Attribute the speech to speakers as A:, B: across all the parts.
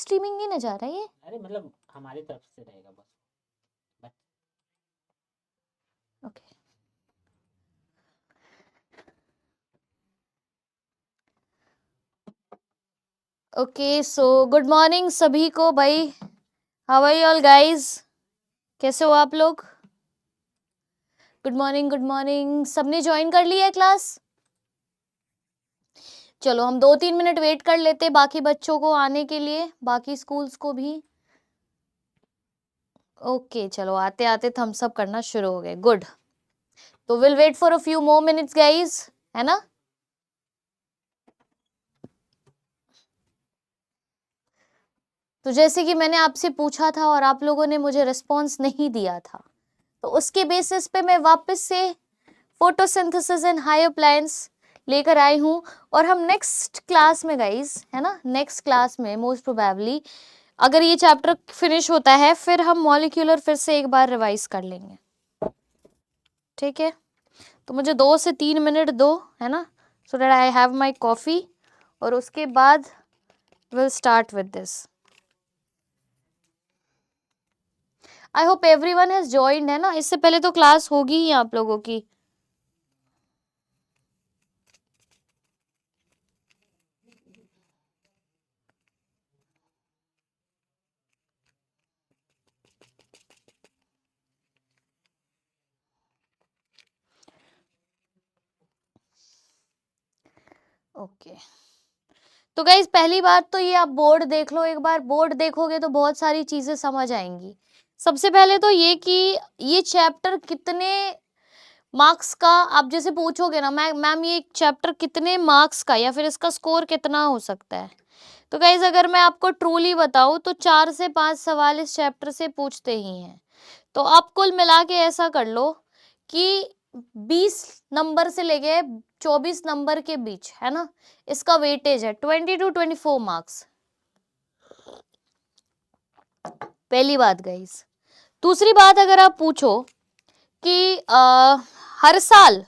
A: Streaming नहीं ना जा रहा है ये?
B: अरे मतलब हमारी तरफ से रहेगा बस।
A: Okay okay so good morning सभी को भाई। How are you all guys? कैसे हो आप लोग? Good morning good morning. सबने ज्वाइन कर लिया है क्लास? चलो हम 2-3 मिनट वेट कर लेते हैं बाकी बच्चों को आने के लिए, बाकी स्कूल्स को भी। ओके चलो आते आते थम्स अप करना शुरू हो गए। गुड। तो will wait for a few more minutes guys, है ना? तो जैसे कि मैंने आपसे पूछा था और आप लोगों ने मुझे रिस्पॉन्स नहीं दिया था, तो उसके बेसिस पे मैं वापस से फोटोसिंथेसिस इन हायर प्लांट्स लेकर आई हूँ। और हम नेक्स्ट क्लास में गाइस, है ना, नेक्स्ट क्लास में मोस्ट प्रोबेबली अगर ये चैप्टर फिनिश होता है फिर हम मॉलिक्यूलर फिर से एक बार रिवाइज कर लेंगे। ठीक है, तो मुझे 2 से 3 मिनट दो, है ना, so that I have my coffee और उसके बाद will start with this. I hope everyone has joined, है ना? इससे पहले तो क्लास होगी ही आप लोगों की। ओके तो गाइज पहली बात तो ये आप बोर्ड देख लो, एक बार बोर्ड देखोगे तो बहुत सारी चीजें समझ आएंगी। सबसे पहले तो ये कि ये चैप्टर कितने मार्क्स का, आप जैसे पूछोगे ना मैम ये चैप्टर कितने मार्क्स का या फिर इसका स्कोर कितना हो सकता है, तो गाइज अगर मैं आपको ट्रूली बताऊं तो 4 से 5 सवाल इस चैप्टर से पूछते ही हैं। तो आप कुल मिला के ऐसा कर लो कि 20 नंबर से लेके 24 नंबर के बीच, है ना, इसका वेटेज है 20 to 24 मार्क्स। पहली बात गाइस। दूसरी बात अगर आप पूछो कि हर साल,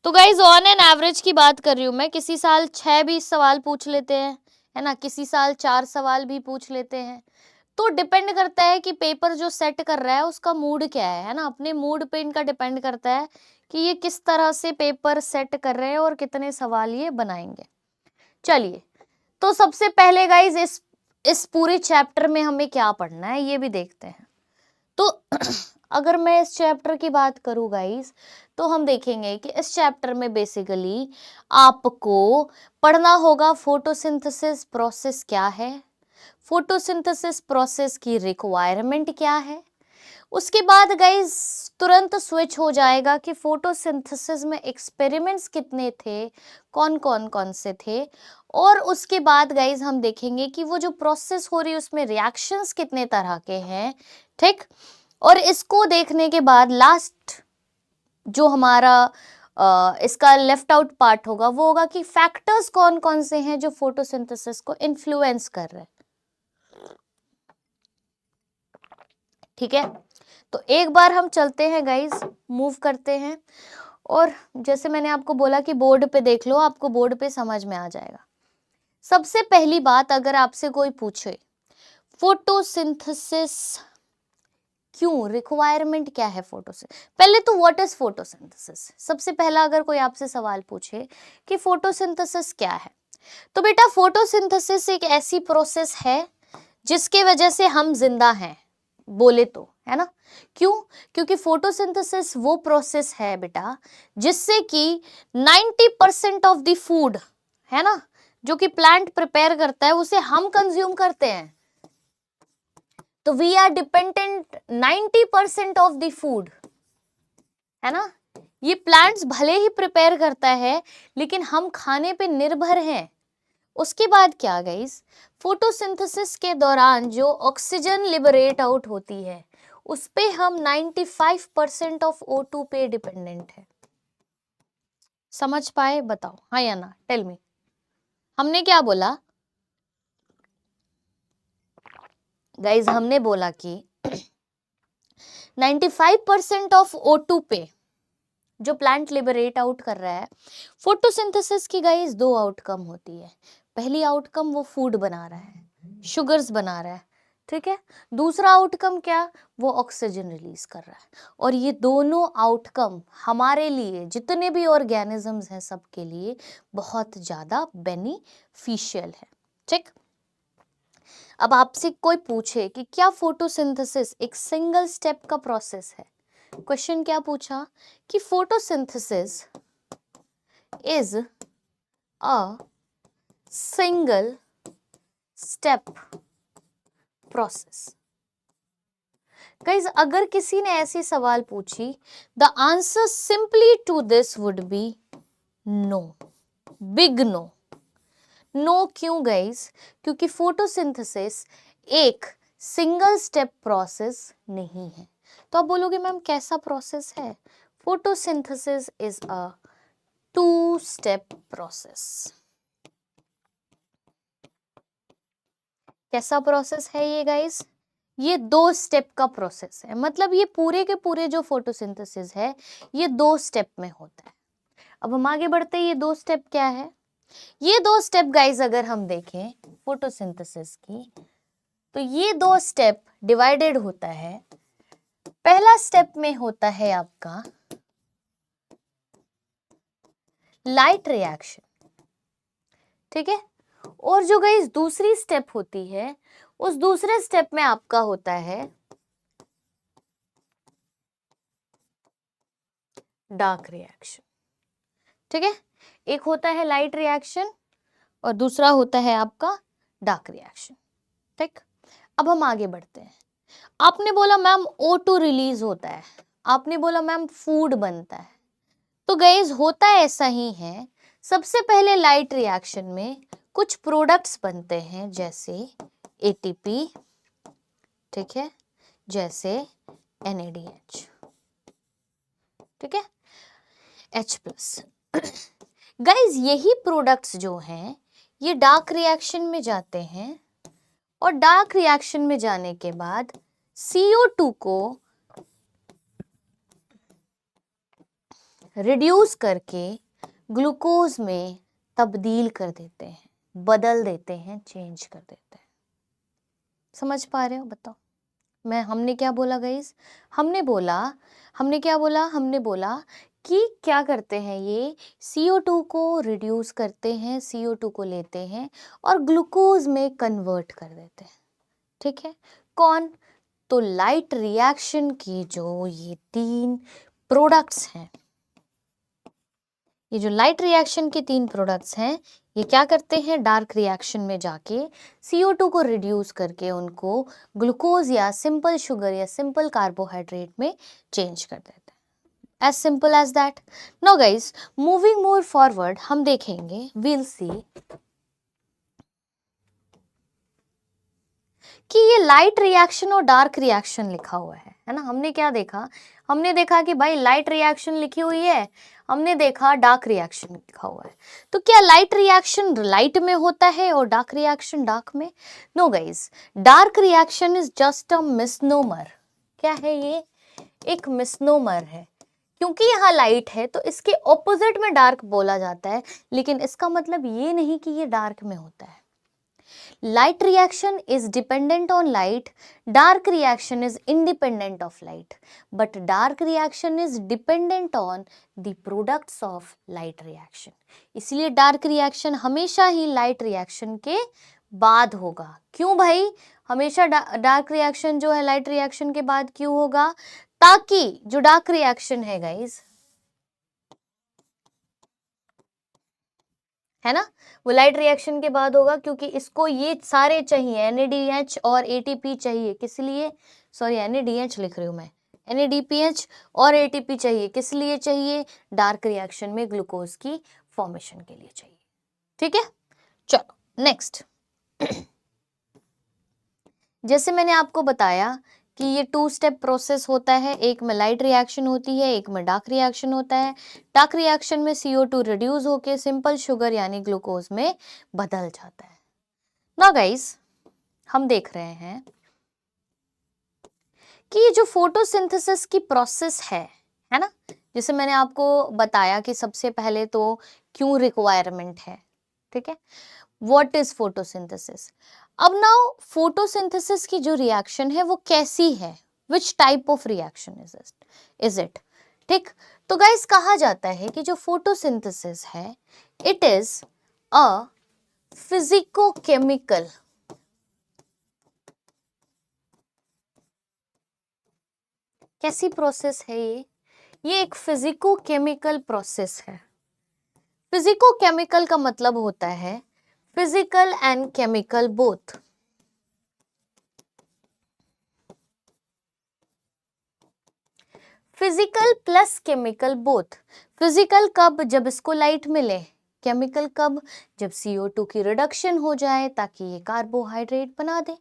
A: तो गाइज ऑन एन एवरेज की बात कर रही हूं मैं, किसी साल 6 भी सवाल पूछ लेते हैं, है ना, किसी साल 4 सवाल भी पूछ लेते हैं। तो डिपेंड करता है कि पेपर जो सेट कर रहा है उसका मूड क्या है ना, अपने मूड पे इनका डिपेंड करता है कि ये किस तरह से पेपर सेट कर रहे हैं और कितने सवाल ये बनाएंगे। चलिए, तो सबसे पहले गाइज इस पूरे चैप्टर में हमें क्या पढ़ना है ये भी देखते हैं। तो अगर मैं इस चैप्टर की बात करूं गाइज, तो हम देखेंगे कि इस चैप्टर में बेसिकली आपको पढ़ना होगा फोटोसिंथेसिस प्रोसेस क्या है, फोटोसिंथेसिस प्रोसेस की रिक्वायरमेंट क्या है। उसके बाद गाइज तुरंत स्विच हो जाएगा कि फोटोसिंथेसिस में एक्सपेरिमेंट्स कितने थे, कौन से थे। और उसके बाद गाइज हम देखेंगे कि वो जो प्रोसेस हो रही है उसमें रिएक्शंस कितने तरह के हैं। ठीक, और इसको देखने के बाद लास्ट जो हमारा इसका लेफ्ट आउट पार्ट होगा वो होगा कि फैक्टर्स कौन कौन से हैं जो फोटोसिंथेसिस को इन्फ्लुएंस कर रहे हैं। ठीक है, तो एक बार हम चलते हैं गाइज, मूव करते हैं। और जैसे मैंने आपको बोला कि बोर्ड पे देख लो, आपको बोर्ड पे समझ में आ जाएगा। सबसे पहली बात अगर आपसे कोई पूछे फोटोसिंथेसिस क्यों, रिक्वायरमेंट क्या है फोटोसिंथेसिस, पहले तो व्हाट इज फोटोसिंथेसिस। सबसे पहला अगर कोई आपसे सवाल पूछे कि फोटोसिंथेसिस क्या है, तो बेटा फोटोसिंथेसिस एक ऐसी प्रोसेस है जिसके वजह से हम जिंदा हैं, बोले तो, है ना। क्यों? क्योंकि फोटोसिंथेसिस वो प्रोसेस है बेटा जिससे कि 90% ऑफ द फूड, है ना, जो कि प्लांट प्रिपेयर करता है उसे हम कंज्यूम करते हैं। तो we are dependent 90% of the food, है ना। ये प्लांट्स भले ही प्रिपेयर करता है लेकिन हम खाने पे निर्भर हैं। उसके बाद क्या गाइस, फोटोसिंथेसिस के दौरान जो ऑक्सीजन लिबरेट आउट होती है उस पे हम 95% ऑफ O2 पे डिपेंडेंट है। समझ पाए? बताओ हाँ या ना, टेल मी। हमने क्या बोला गाइस, हमने बोला कि 95% ऑफ O2 पे जो प्लांट लिबरेट आउट कर रहा है। फोटोसिंथेसिस की गाइस 2 आउटकम होती है। पहली आउटकम वो फूड बना रहा है, शुगर्स बना रहा है, ठीक है। दूसरा आउटकम क्या, वो ऑक्सीजन रिलीज कर रहा है। और ये दोनों आउटकम हमारे लिए, जितने भी ऑर्गेनिजम्स हैं, सबके लिए बहुत ज्यादा बेनिफिशियल है, ठीक। अब आपसे कोई पूछे कि क्या फोटोसिंथेसिस एक सिंगल स्टेप का प्रोसेस है, क्वेश्चन क्या पूछा कि photosynthesis is a single step process. Guys, अगर किसी ने ऐसी सवाल पूछी, the answer simply to this would be no, big no. No क्यों गाइस? क्योंकि फोटोसिंथेसिस एक सिंगल स्टेप प्रोसेस नहीं है। तो आप बोलोगे मैम कैसा प्रोसेस है? Photosynthesis is a 2 step process. कैसा प्रोसेस है ये गाइस? ये 2 स्टेप का प्रोसेस है। मतलब ये पूरे के पूरे जो फोटोसिंथेसिस है, ये 2 स्टेप में होता है। अब हम आगे बढ़ते हैं, ये 2 स्टेप क्या है? ये 2 स्टेप गाइस अगर हम देखें फोटोसिंथेसिस की, तो ये 2 स्टेप डिवाइडेड होता है। पहला स्टेप में होता है आपका लाइट रिएक्शन, ठीक है। और जो गाइस दूसरी स्टेप होती है, उस दूसरे स्टेप में आपका होता है डार्क रिएक्शन, ठीक है। एक होता है लाइट रिएक्शन और दूसरा होता है आपका डार्क रिएक्शन, ठीक। अब हम आगे बढ़ते हैं। आपने बोला मैम O2 रिलीज होता है, आपने बोला मैम फूड बनता है। तो गाइस होता ऐसा ही है, सबसे पहले लाइट रिएक्शन में कुछ प्रोडक्ट्स बनते हैं, जैसे ATP, ठीक है, जैसे NADH, ठीक है, H+। गाइस यही प्रोडक्ट्स जो हैं, ये डार्क रिएक्शन में जाते हैं और डार्क रिएक्शन में जाने के बाद CO2 को रिड्यूस करके ग्लूकोज में तब्दील कर देते हैं, बदल देते हैं, चेंज कर देते हैं। समझ पा रहे हो? बताओ। हमने क्या बोला गाइस? हमने बोला कि क्या करते हैं, ये CO2 को रिड्यूस करते हैं, CO2 को लेते हैं और ग्लूकोज में कन्वर्ट कर देते हैं, ठीक है। कौन? तो लाइट रिएक्शन की जो ये 3 प्रोडक्ट्स हैं, ये जो लाइट रिएक्शन के 3 प्रोडक्ट्स हैं, ये क्या करते हैं, डार्क रिएक्शन में जाके CO2 को रिड्यूस करके उनको ग्लूकोज या सिंपल शुगर या सिंपल कार्बोहाइड्रेट में चेंज कर देते हैं। As simple as that. Now guys, moving more forward, हम देखेंगे, वील सी कि ये लाइट रिएक्शन और डार्क रिएक्शन लिखा हुआ है ना। हमने क्या देखा? हमने देखा कि भाई लाइट रिएक्शन लिखी हुई है, हमने देखा डार्क रिएक्शन लिखा हुआ है। तो क्या लाइट रिएक्शन लाइट में होता है और डार्क रिएक्शन डार्क में? No guys, dark reaction is just a misnomer. क्या है ये? एक मिसनोमर है। क्योंकि यहाँ लाइट है तो इसके ऑपोजिट में डार्क बोला जाता है, लेकिन इसका मतलब ये नहीं कि ये डार्क में होता है। Light reaction is dependent on light, dark reaction is independent of light, but dark reaction is dependent on the products of light reaction. इसलिए dark reaction हमेशा ही light reaction के बाद होगा। क्यों भाई? हमेशा डार्क रिएक्शन जो है लाइट रिएक्शन के बाद क्यों होगा? ताकि जो डार्क रिएक्शन है गाइस, है ना, वो लाइट रिएक्शन के बाद होगा, क्योंकि इसको ये सारे चाहिए, NADH और ATP चाहिए। किस लिए? सॉरी, NADH लिख रही हूँ मैं, NADPH और ATP चाहिए। किस लिए चाहिए? डार्क रिएक्शन में ग्लूकोज की फॉर्मेशन के लिए चाहिए, ठीक है। चलो नेक्स्ट। जैसे मैंने आपको बताया कि ये 2 स्टेप प्रोसेस होता है, एक में लाइट रिएक्शन होती है, एक में डार्क रिएक्शन होता है। डार्क रिएक्शन में CO2 रिड्यूस होके सिंपल शुगर यानी ग्लूकोज में बदल जाता है। ना गाइस, हम देख रहे हैं कि ये जो फोटोसिंथेसिस की प्रोसेस है ना, जैसे मैंने आपको बताया कि सबसे पहले तो क्यों रिक्वायरमेंट है, ठीक है, व्हाट इज फोटोसिंथेसिस। अब नाउ फोटोसिंथेसिस की जो रिएक्शन है वो कैसी है, which type of reaction is it, ठीक। तो गाइस कहा जाता है कि जो फोटोसिंथेसिस है इट इज अ फिजिको-केमिकल कैसी प्रोसेस है ये एक फिजिको-केमिकल प्रोसेस है। फिजिको-केमिकल का मतलब होता है physical and chemical both. Physical plus chemical both. Physical कब, जब इसको लाइट मिले। केमिकल कब, जब CO2 की रिडक्शन हो जाए ताकि ये कार्बोहाइड्रेट बना दे,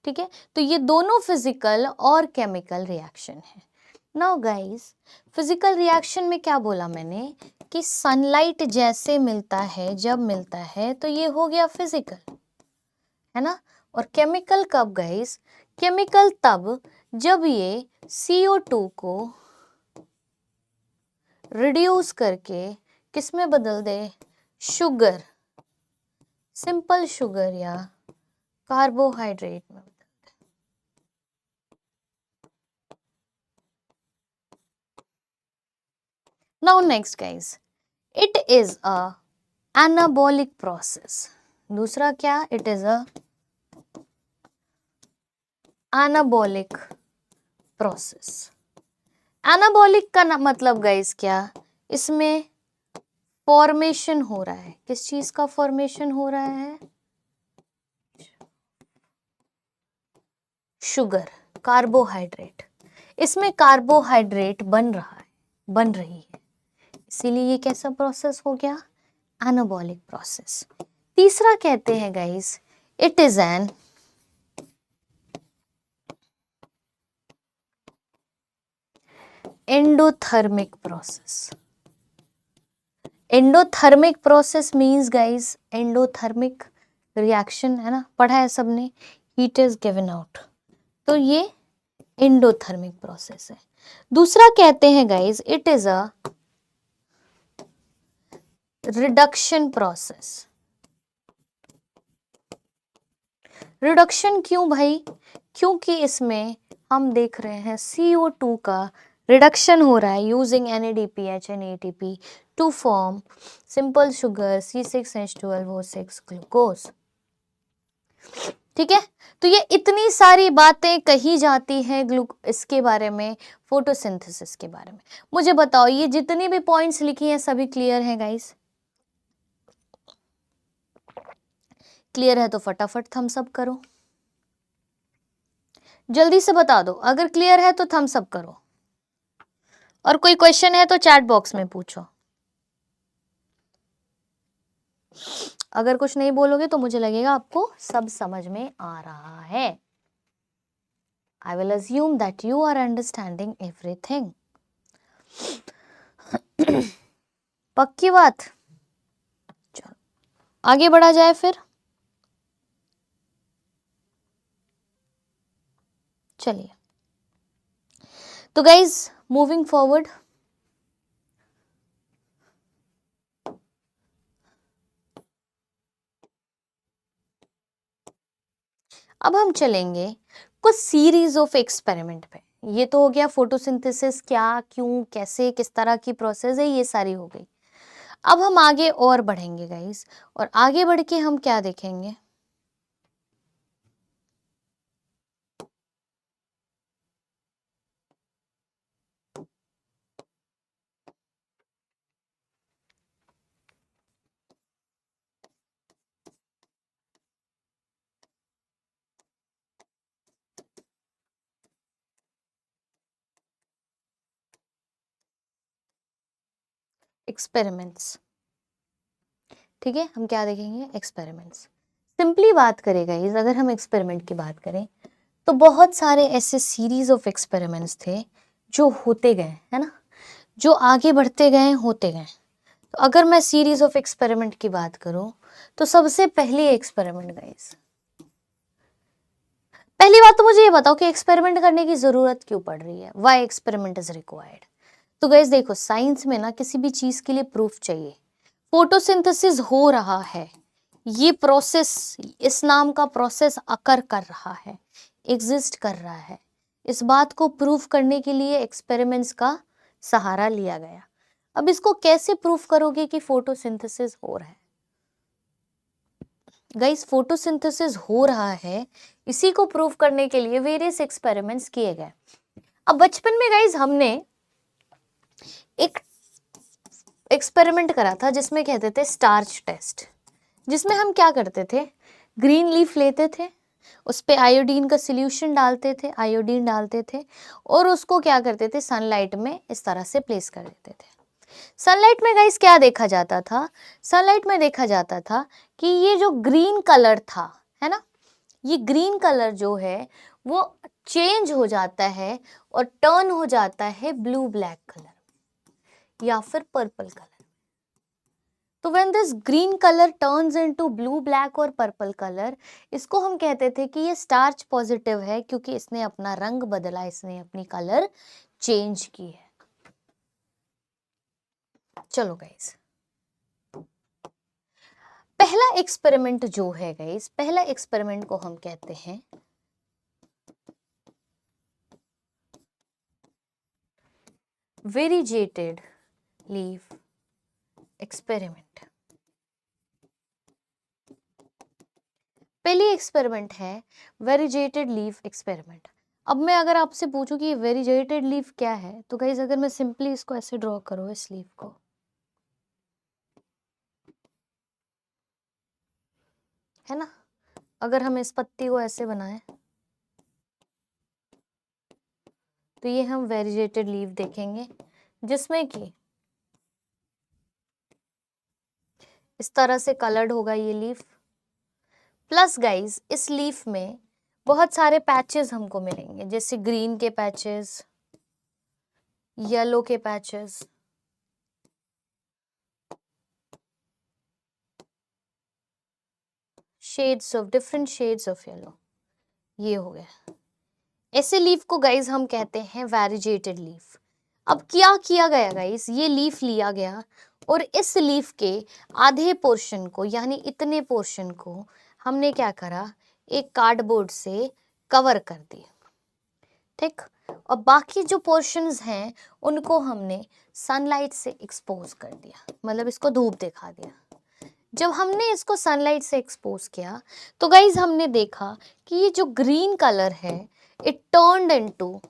A: ठीक है। तो ये दोनों फिजिकल और केमिकल रिएक्शन है। नाउ गाइस, फिजिकल रिएक्शन में क्या बोला मैंने कि सनलाइट जैसे मिलता है, जब मिलता है तो ये हो गया फिजिकल, है ना। और केमिकल कब गाइस, केमिकल तब जब ये CO2 को रिड्यूस करके किस में बदल दे, शुगर, सिंपल शुगर या कार्बोहाइड्रेट में। Now next guys, it is a anabolic process. दूसरा क्या, it is a anabolic process. Anabolic का मतलब गाइस क्या, इसमें फॉर्मेशन हो रहा है, किस चीज का फॉर्मेशन हो रहा है, शुगर, कार्बोहाइड्रेट। इसमें कार्बोहाइड्रेट बन रहा है, बन रही है, इसीलिए ये कैसा प्रोसेस हो गया, एनाबॉलिक प्रोसेस। तीसरा कहते हैं guys it is an endothermic process. Endothermic process means guys, endothermic reaction है ना, पढ़ा है सबने, हीट इज गिवन आउट, तो ये एंडोथर्मिक प्रोसेस है। दूसरा कहते हैं guys it is a reduction process. Reduction क्यों भाई, क्योंकि इसमें हम देख रहे हैं CO2 का रिडक्शन हो रहा है using NADPH and ATP to form simple sugar C6H12O6 glucose, ठीक है। तो ये इतनी सारी बातें कही जाती हैं इसके बारे में, फोटोसिंथेसिस के बारे में। मुझे बताओ ये जितनी भी पॉइंट्स लिखी हैं सभी क्लियर हैं गाइस? क्लियर है तो फटाफट थम्स अप करो, जल्दी से बता दो। अगर क्लियर है तो थम्स अप करो, और कोई क्वेश्चन है तो चैट बॉक्स में पूछो। अगर कुछ नहीं बोलोगे तो मुझे लगेगा आपको सब समझ में आ रहा है। I will assume that you are understanding everything. पक्की बात, चलो आगे बढ़ा जाए फिर। चलिए, तो गाइज मूविंग फॉरवर्ड, अब हम चलेंगे कुछ सीरीज ऑफ एक्सपेरिमेंट पे। ये तो हो गया फोटोसिंथेसिस, क्या, क्यों, कैसे, किस तरह की प्रोसेस है, ये सारी हो गई। अब हम आगे और बढ़ेंगे गाइस, और आगे बढ़ के हम क्या देखेंगे, एक्सपेरिमेंट्स, ठीक है। हम क्या देखेंगे, एक्सपेरिमेंट्स। सिंपली बात करें गाइस, अगर हम एक्सपेरिमेंट की बात करें तो बहुत सारे ऐसे सीरीज ऑफ एक्सपेरिमेंट्स थे जो होते गए, है ना, जो आगे बढ़ते गए, होते गए। तो अगर मैं सीरीज ऑफ एक्सपेरिमेंट की बात करूं तो सबसे पहली एक्सपेरिमेंट गाइस, पहली बात तो मुझे ये बताओ कि एक्सपेरिमेंट करने की जरूरत क्यों पड़ रही है, व्हाई एक्सपेरिमेंट इज रिक्वायर्ड। तो गाइस देखो, साइंस में ना किसी भी चीज के लिए प्रूफ चाहिए। फोटोसिंथेसिस हो रहा है, ये प्रोसेस, इस नाम का प्रोसेस अकर कर रहा है, एग्जिस्ट कर रहा है। इस बात को प्रूव करने के लिए एक्सपेरिमेंट्स का सहारा लिया गया। अब इसको कैसे प्रूव करोगे कि फोटोसिंथेसिस हो रहा है? गाइस, फोटोसिंथेसिस हो रहा है, इसी को प्रूव करने के लिए वेरियस एक्सपेरिमेंट्स किए गए। अब बचपन में गाइस हमने एक एक्सपेरिमेंट करा था जिसमें कहते थे स्टार्च टेस्ट, जिसमें हम क्या करते थे, ग्रीन लीफ लेते थे, उस पे आयोडीन का सॉल्यूशन डालते थे, आयोडीन डालते थे और उसको क्या करते थे, सनलाइट में इस तरह से प्लेस कर देते थे। सनलाइट में गाइस क्या देखा जाता था, सनलाइट में देखा जाता था कि ये जो ग्रीन कलर था, है ना, ये ग्रीन कलर जो है वो चेंज हो जाता है और टर्न हो जाता है ब्लू ब्लैक कलर या फिर पर्पल कलर। तो when this green colour turns into blue black और पर्पल कलर, इसको हम कहते थे कि ये स्टार्च पॉजिटिव है, क्योंकि इसने अपना रंग बदला, इसने अपनी कलर चेंज की है। चलो गाइस, पहला एक्सपेरिमेंट जो है गाइस, पहला एक्सपेरिमेंट को हम कहते हैं वेरीजेटेड लीफ एक्सपेरिमेंट। पहली एक्सपेरिमेंट है वेरीजेटेड लीफ एक्सपेरिमेंट। अब मैं अगर आपसे पूछूं कि वेरीजेटेड लीफ क्या है, तो गाइस अगर मैं सिंपली इसको ऐसे ड्रॉ करूं, इस लीफ को, है ना, अगर हम इस पत्ती को ऐसे बनाएं तो ये हम वेरीजेटेड लीफ देखेंगे, जिसमें कि इस तरह से कलर्ड होगा ये लीफ। प्लस गाइस इस लीफ में बहुत सारे पैचेस हमको मिलेंगे, जैसे ग्रीन के पैचेस, येलो के patches, shades of different shades of yellow, ये हो गया। ऐसे लीफ को गाइस हम कहते हैं वेरीजेटेड लीफ। अब क्या किया गया गाइस, ये लीफ लिया गया और इस लीफ के आधे पोर्शन को, यानी इतने पोर्शन को हमने क्या करा, एक कार्डबोर्ड से कवर कर दिया, ठीक। और बाकी जो पोर्शंस हैं उनको हमने सनलाइट से एक्सपोज कर दिया, मतलब इसको धूप दिखा दिया। जब हमने इसको सनलाइट से एक्सपोज किया तो गाइज हमने देखा कि ये जो ग्रीन कलर है it turned into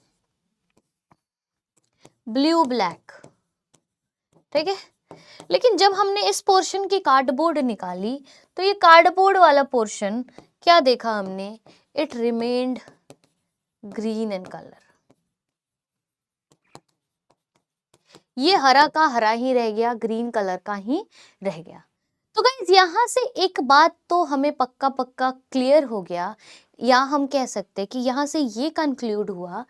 A: blue black, ठीक है। लेकिन जब हमने इस पोर्शन की कार्डबोर्ड निकाली तो ये कार्डबोर्ड वाला पोर्शन क्या देखा हमने, it remained green in colour. ये हरा का हरा ही रह गया, ग्रीन कलर का ही रह गया। तो गाइज यहाँ से एक बात तो हमें पक्का पक्का क्लियर हो गया, या हम कह सकते हैं कि यहाँ से ये कंक्लूड हुआ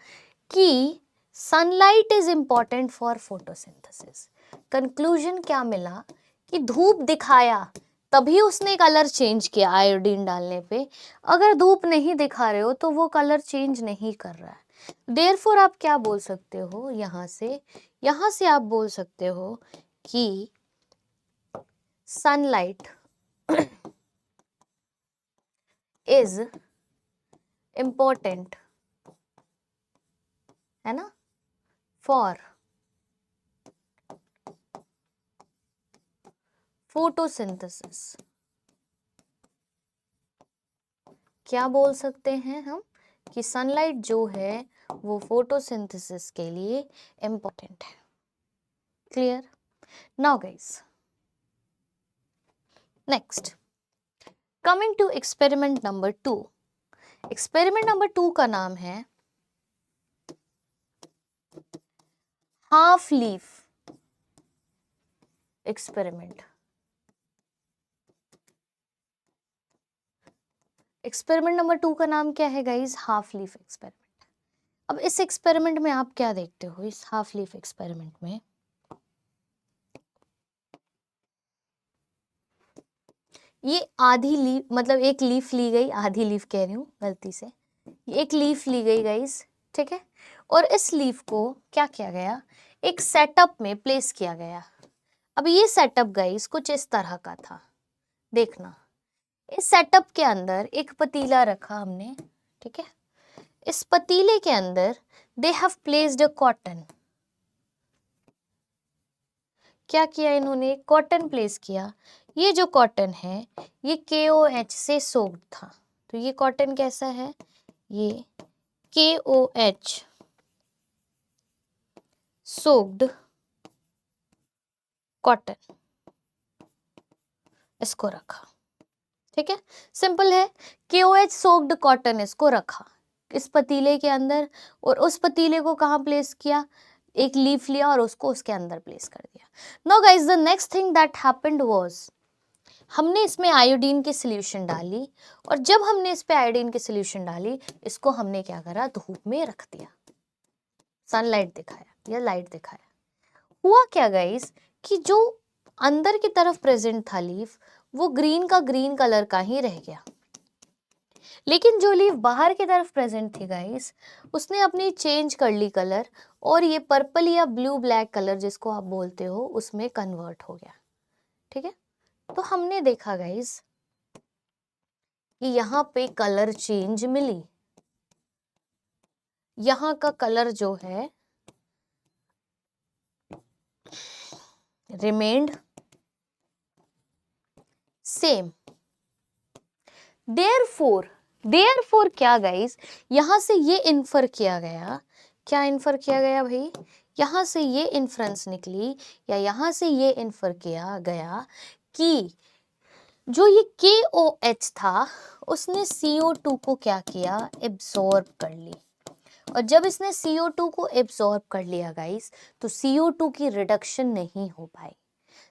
A: कि sunlight is important for photosynthesis. Conclusion क्या मिला कि धूप दिखाया तभी उसने कलर चेंज किया आयोडीन डालने पे, अगर धूप नहीं दिखा रहे हो तो वो कलर चेंज नहीं कर रहा है। देयरफॉर आप क्या बोल सकते हो, यहाँ से आप बोल सकते हो कि sunlight is important, है ना, for photosynthesis। क्या बोल सकते हैं हम कि सनलाइट जो है वो फोटोसिंथेसिस के लिए इम्पोर्टेंट है। Clear? Now guys, next coming to experiment number 2। Experiment number 2 का नाम है half leaf experiment. Experiment number 2 का नाम क्या है गाइस, हाफ लीफ एक्सपेरिमेंट। अब इस एक्सपेरिमेंट में आप क्या देखते हो, इस हाफ लीफ एक्सपेरिमेंट में ये आधी लीफ, मतलब एक लीफ ली गई, आधी लीफ कह रही हूँ गलती से, एक लीफ ली गई गाइस, ठीक है। और इस लीफ को क्या किया गया, एक सेटअप में प्लेस किया गया। अब ये सेटअप गाइस कुछ इस तरह का था, देखना, इस सेटअप के अंदर एक पतीला रखा हमने, ठीक है। इस पतीले के अंदर they have placed a cotton. क्या किया इन्होंने? कॉटन प्लेस किया। ये जो कॉटन है ये KOH से सोक्ड था। तो ये कॉटन कैसा है? ये KOH सोक्ड कॉटन, इसको रखा, ठीक है। सिंपल है, KOH सोक्ड कॉटन इसको रखा इस पतीले के अंदर, और उस पतीले को कहाँ प्लेस किया? एक लीफ लिया और उसको उसके अंदर प्लेस कर दिया। Now guys, the next thing that happened was, हमने इसमें आयोडीन की सोल्यूशन डाली, और जब हमने इस पे आयोडीन की सोल्यूशन डाली, इसको हमने क्या करा? धूप में रख दिया, सनलाइट दिखाया या लाइट दिखाया। हुआ क्या गाइस कि जो अंदर की तरफ प्रेजेंट था लीफ, वो ग्रीन का ग्रीन कलर का ही रह गया, लेकिन जो लीफ बाहर की तरफ प्रेजेंट थी गाइस, उसने अपनी चेंज कर ली कलर, और ये पर्पल या ब्लू ब्लैक कलर जिसको आप बोलते हो उसमें कन्वर्ट हो गया, ठीक है। तो हमने देखा गाइस कि यहाँ पे कलर चेंज मिली, यहाँ का कलर जो है रिमेन्ड सेम। देयरफॉर क्या गाइस, यहां से ये इन्फर किया गया, क्या इन्फर किया गया भाई? यहां से ये इन्फ्रेंस निकली, या यहां से ये इन्फर किया गया कि जो ये KOH था उसने CO2 को क्या किया? एब्सॉर्ब कर ली। और जब इसने CO2 को एब्सॉर्ब कर लिया गाइस, तो CO2 की रिडक्शन नहीं हो पाई।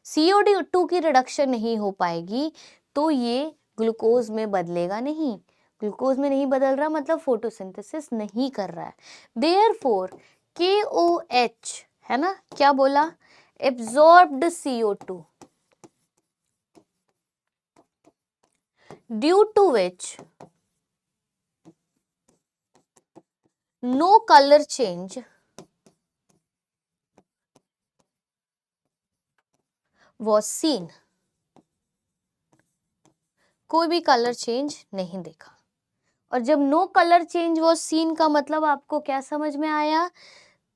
A: CO2 की रिडक्शन नहीं हो पाएगी तो ये ग्लूकोज में बदलेगा नहीं। ग्लूकोज में नहीं बदल रहा मतलब फोटोसिंथेसिस नहीं कर रहा है। देयरफॉर KOH है ना, क्या बोला? Absorbed CO2, due to which no color change was seen। कोई भी कलर चेंज नहीं देखा। और जब no colour change was seen का मतलब आपको क्या समझ में आया?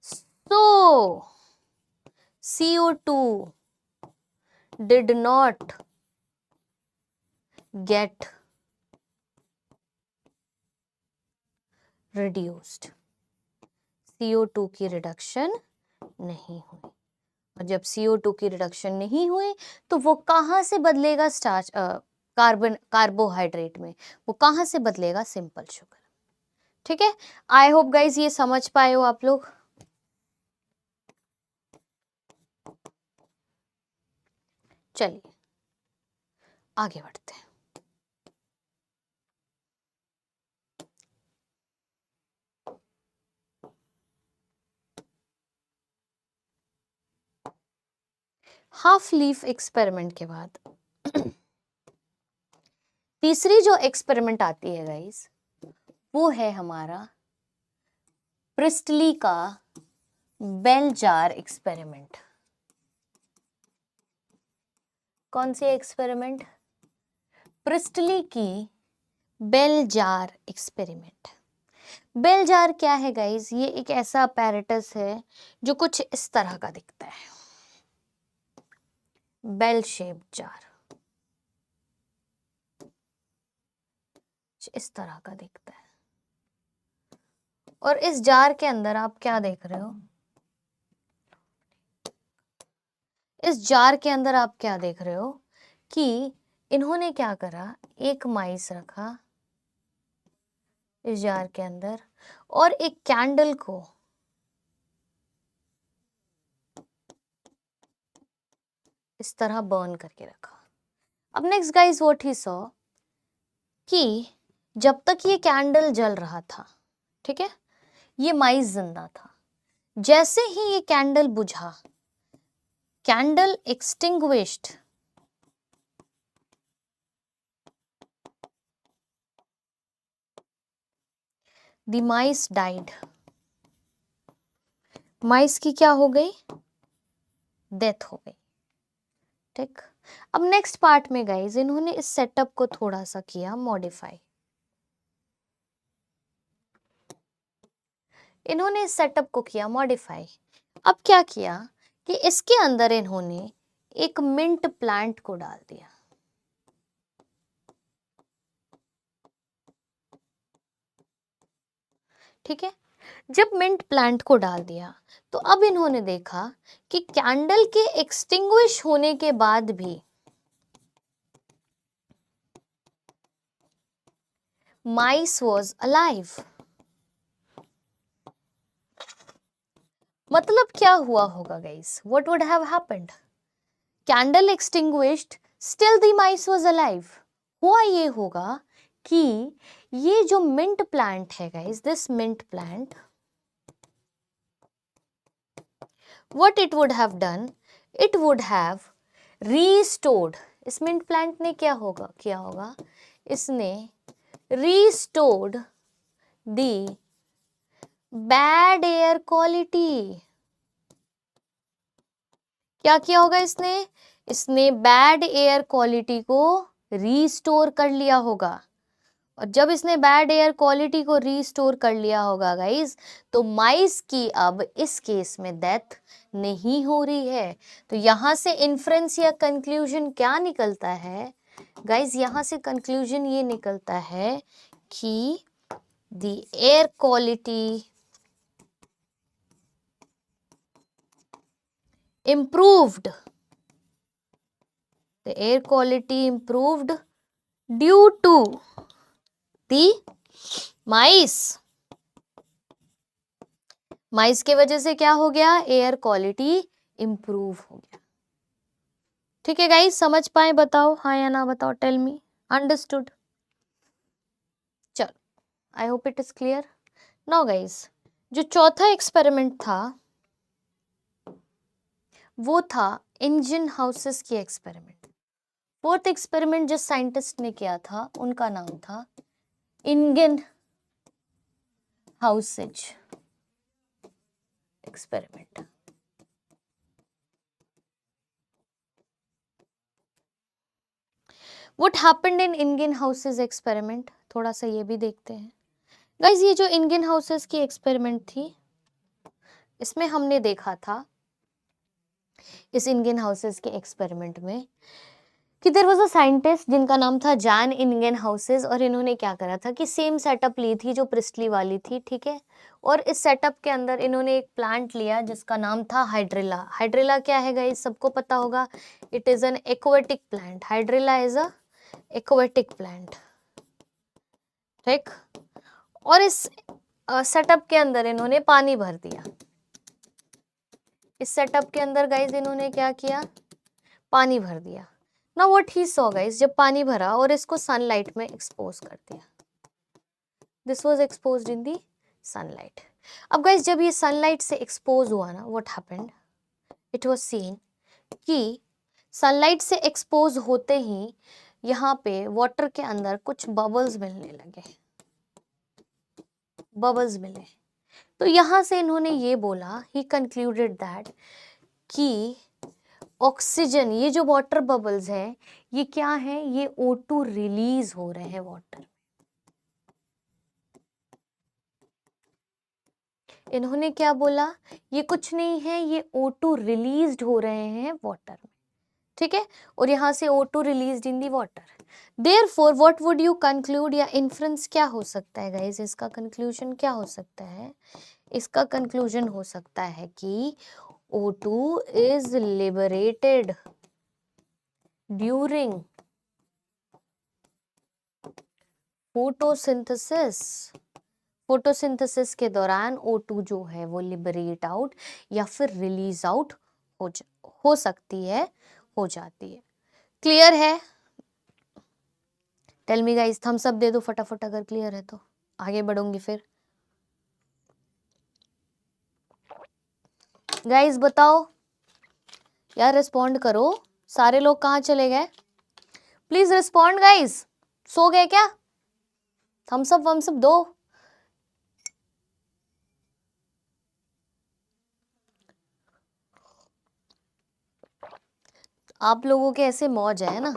A: सो CO2 did not get reduced। CO2 की रिडक्शन नहीं हुई, और जब CO2 की रिडक्शन नहीं हुई तो वो कहाँ से बदलेगा? स्टार्च कार्बोहाइड्रेट में। वो कहाँ से बदलेगा? सिंपल शुगर, ठीक है। आई होप गाइज ये समझ पाए हो आप लोग। चलिए आगे बढ़ते हैं। हाफ लीफ एक्सपेरिमेंट के बाद तीसरी जो एक्सपेरिमेंट आती है गाइस, वो है हमारा प्रिस्टली का बेल जार एक्सपेरिमेंट। कौन सी एक्सपेरिमेंट? प्रिस्टली की bell jar experiment. Bell jar क्या है गाइस? ये एक ऐसा अपैरेटस है जो कुछ इस तरह का दिखता है, बेल शेप जार, इस तरह का दिखता है। और इस जार के अंदर आप क्या देख रहे हो? इस जार के अंदर आप क्या देख रहे हो कि इन्होंने क्या करा? एक माइस रखा इस जार के अंदर, और एक कैंडल को इस तरह बर्न करके रखा। अब next guys what he saw कि जब तक ये कैंडल जल रहा था, ठीक है, ये माइस जिंदा था। जैसे ही ये कैंडल बुझा, candle extinguished, the mice died. Mice की क्या हो गई? डेथ हो गई, ठीक। अब नेक्स्ट पार्ट में गाइज इन्होंने इस सेटअप को थोड़ा सा किया मॉडिफाई। इन्होंने इस सेटअप को किया मॉडिफाई। अब क्या किया कि इसके अंदर इन्होंने एक मिंट प्लांट को डाल दिया। ठीक है, जब मिंट प्लांट को डाल दिया तो अब इन्होंने देखा कि कैंडल के एक्सटिंग्विश होने के बाद भी माइस वॉज अलाइव। मतलब क्या हुआ होगा guys? What would have happened? Candle extinguished, still the mice was alive. हुआ ये होगा कि ये जो मिंट प्लांट है guys, this mint plant, what it would have done, it would have restored। इस मिंट प्लांट ने क्या होगा, इसने restored the bad air quality। क्या किया होगा इसने बैड एयर क्वालिटी को रीस्टोर कर लिया होगा। और जब इसने बैड एयर क्वालिटी को रीस्टोर कर लिया होगा गाइस, तो माइस की अब इस केस में डेथ नहीं हो रही है। तो यहां से इन्फ्रेंस या कंक्लूजन क्या निकलता है गाइस? यहां से कंक्लूजन ये निकलता है कि the air quality improved, the air quality improved due to the mice। माइस के वजह से क्या हो गया? एयर क्वालिटी इंप्रूव हो गया। ठीक है गाइस, समझ पाए? बताओ हाँ या ना बताओ, टेल मी। अंडरस्टूड? चलो, I hope it is clear now guys. जो चौथा एक्सपेरिमेंट था वो था इंजन हाउसेस की एक्सपेरिमेंट। फोर्थ एक्सपेरिमेंट जिस साइंटिस्ट ने किया था उनका नाम था Ingenhousz experiment. What happened in Ingenhousz experiment? थोड़ा सा ये भी देखते हैं गाइज। ये जो इंगन हाउसेज की एक्सपेरिमेंट थी, इसमें हमने देखा था इस इंगन हाउसेज के एक्सपेरिमेंट में कि देयर वाज अ साइंटिस्ट जिनका नाम था जॉन इंगन हाउसेज। और इन्होंने क्या करा था कि सेम सेटअप ली थी जो प्रिस्टली वाली थी। ठीक है, और इस सेटअप के अंदर इन्होंने एक प्लांट लिया जिसका नाम था हाइड्रिला। हाइड्रिला क्या है गाइस? सबको पता होगा, it is an aquatic plant. Hydrilla is a aquatic plant. ठीक, और इस सेटअप के अंदर इन्होंने पानी भर दिया। इस सेटअप के अंदर गाइस इन्होंने क्या किया? पानी भर दिया। Now what he saw guys, जब पानी भरा और इसको सनलाइट में एक्सपोज कर दिया, this was exposed in the sunlight. अब गाइस जब ये सनलाइट से एक्सपोज हुआ ना, what happened, it was scene कि सनलाइट से एक्सपोज होते ही यहाँ पे वाटर के अंदर कुछ बबल्स मिलने लगे, बबल्स मिले। तो यहाँ से इन्होंने ये बोला, ही कंक्लूडेड दैट कि ऑक्सीजन, ये जो वाटर बबल्स हैं ये क्या है? ये O2 रिलीज हो रहे हैं वाटर। इन्होंने क्या बोला? ये कुछ नहीं है, ये O2 रिलीज्ड हो रहे हैं वाटर में। ठीक है, और यहाँ से O2 released in the water. Therefore what would you conclude, या इन्फ्रेंस क्या हो सकता है गाइस? इसका कंक्लूजन क्या हो सकता है? इसका कंक्लूजन हो सकता है कि O2 is liberated during photosynthesis। Photosynthesis के दौरान O2 जो है वो लिबरेट आउट या फिर रिलीज आउट हो सकती है, हो जाती है। क्लियर है? Tell me guys, thumbs up दे दो फटाफट अगर क्लियर है तो, आगे बढ़ूंगी फिर। गाइस बताओ यार, रिस्पॉन्ड करो। सारे लोग कहाँ चले गए? Please respond guys. सो गए क्या? थम्स अप वम्स अप दो। आप लोगों के ऐसे मौज है ना,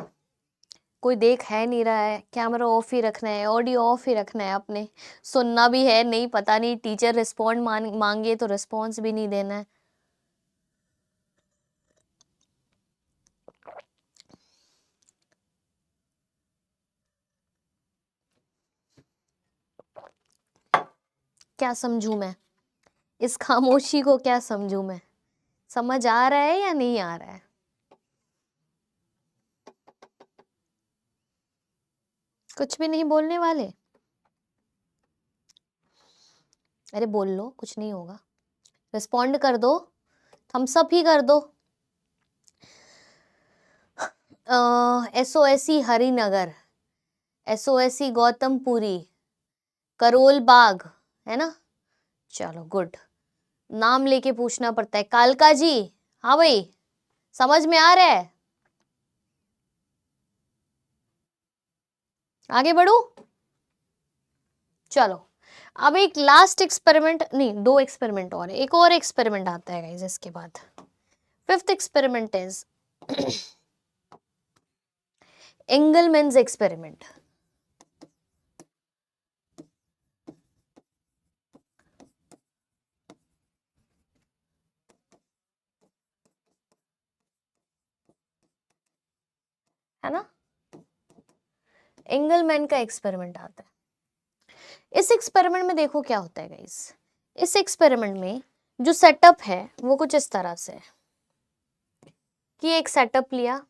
A: कोई देख है नहीं रहा है, कैमरा ऑफ ही रखना है, ऑडियो ऑफ ही रखना है, आपने सुनना भी है नहीं, पता नहीं टीचर रिस्पॉन्ड मांगे तो रिस्पॉन्स भी नहीं देना है। क्या समझूं मैं इस खामोशी को, क्या समझूं मैं? समझ आ रहा है या नहीं आ रहा है? कुछ भी नहीं बोलने वाले? अरे बोल लो, कुछ नहीं होगा, रिस्पॉन्ड कर दो, थम्स अप ही कर दो। SOSE हरिनगर, SOSE गौतमपुरी, करोल बाग, है ना? चलो गुड, नाम लेके पूछना पड़ता है। कालका जी, हाँ भाई, समझ में आ रहा है? आगे बढ़ू? चलो अब एक लास्ट एक्सपेरिमेंट, नहीं 2 एक्सपेरिमेंट और है, एक और एक्सपेरिमेंट आता है गाइस इसके बाद। 5th experiment is एंगलमैन्स experiment. है ना? एंगलमैन का एक्सपेरिमेंट आता है। इस एक्सपेरिमेंट में देखो क्या होता है गाइस। इस एक्सपेरिमेंट में जो सेटअप है वो कुछ इस तरह से है कि एक सेटअप लिया,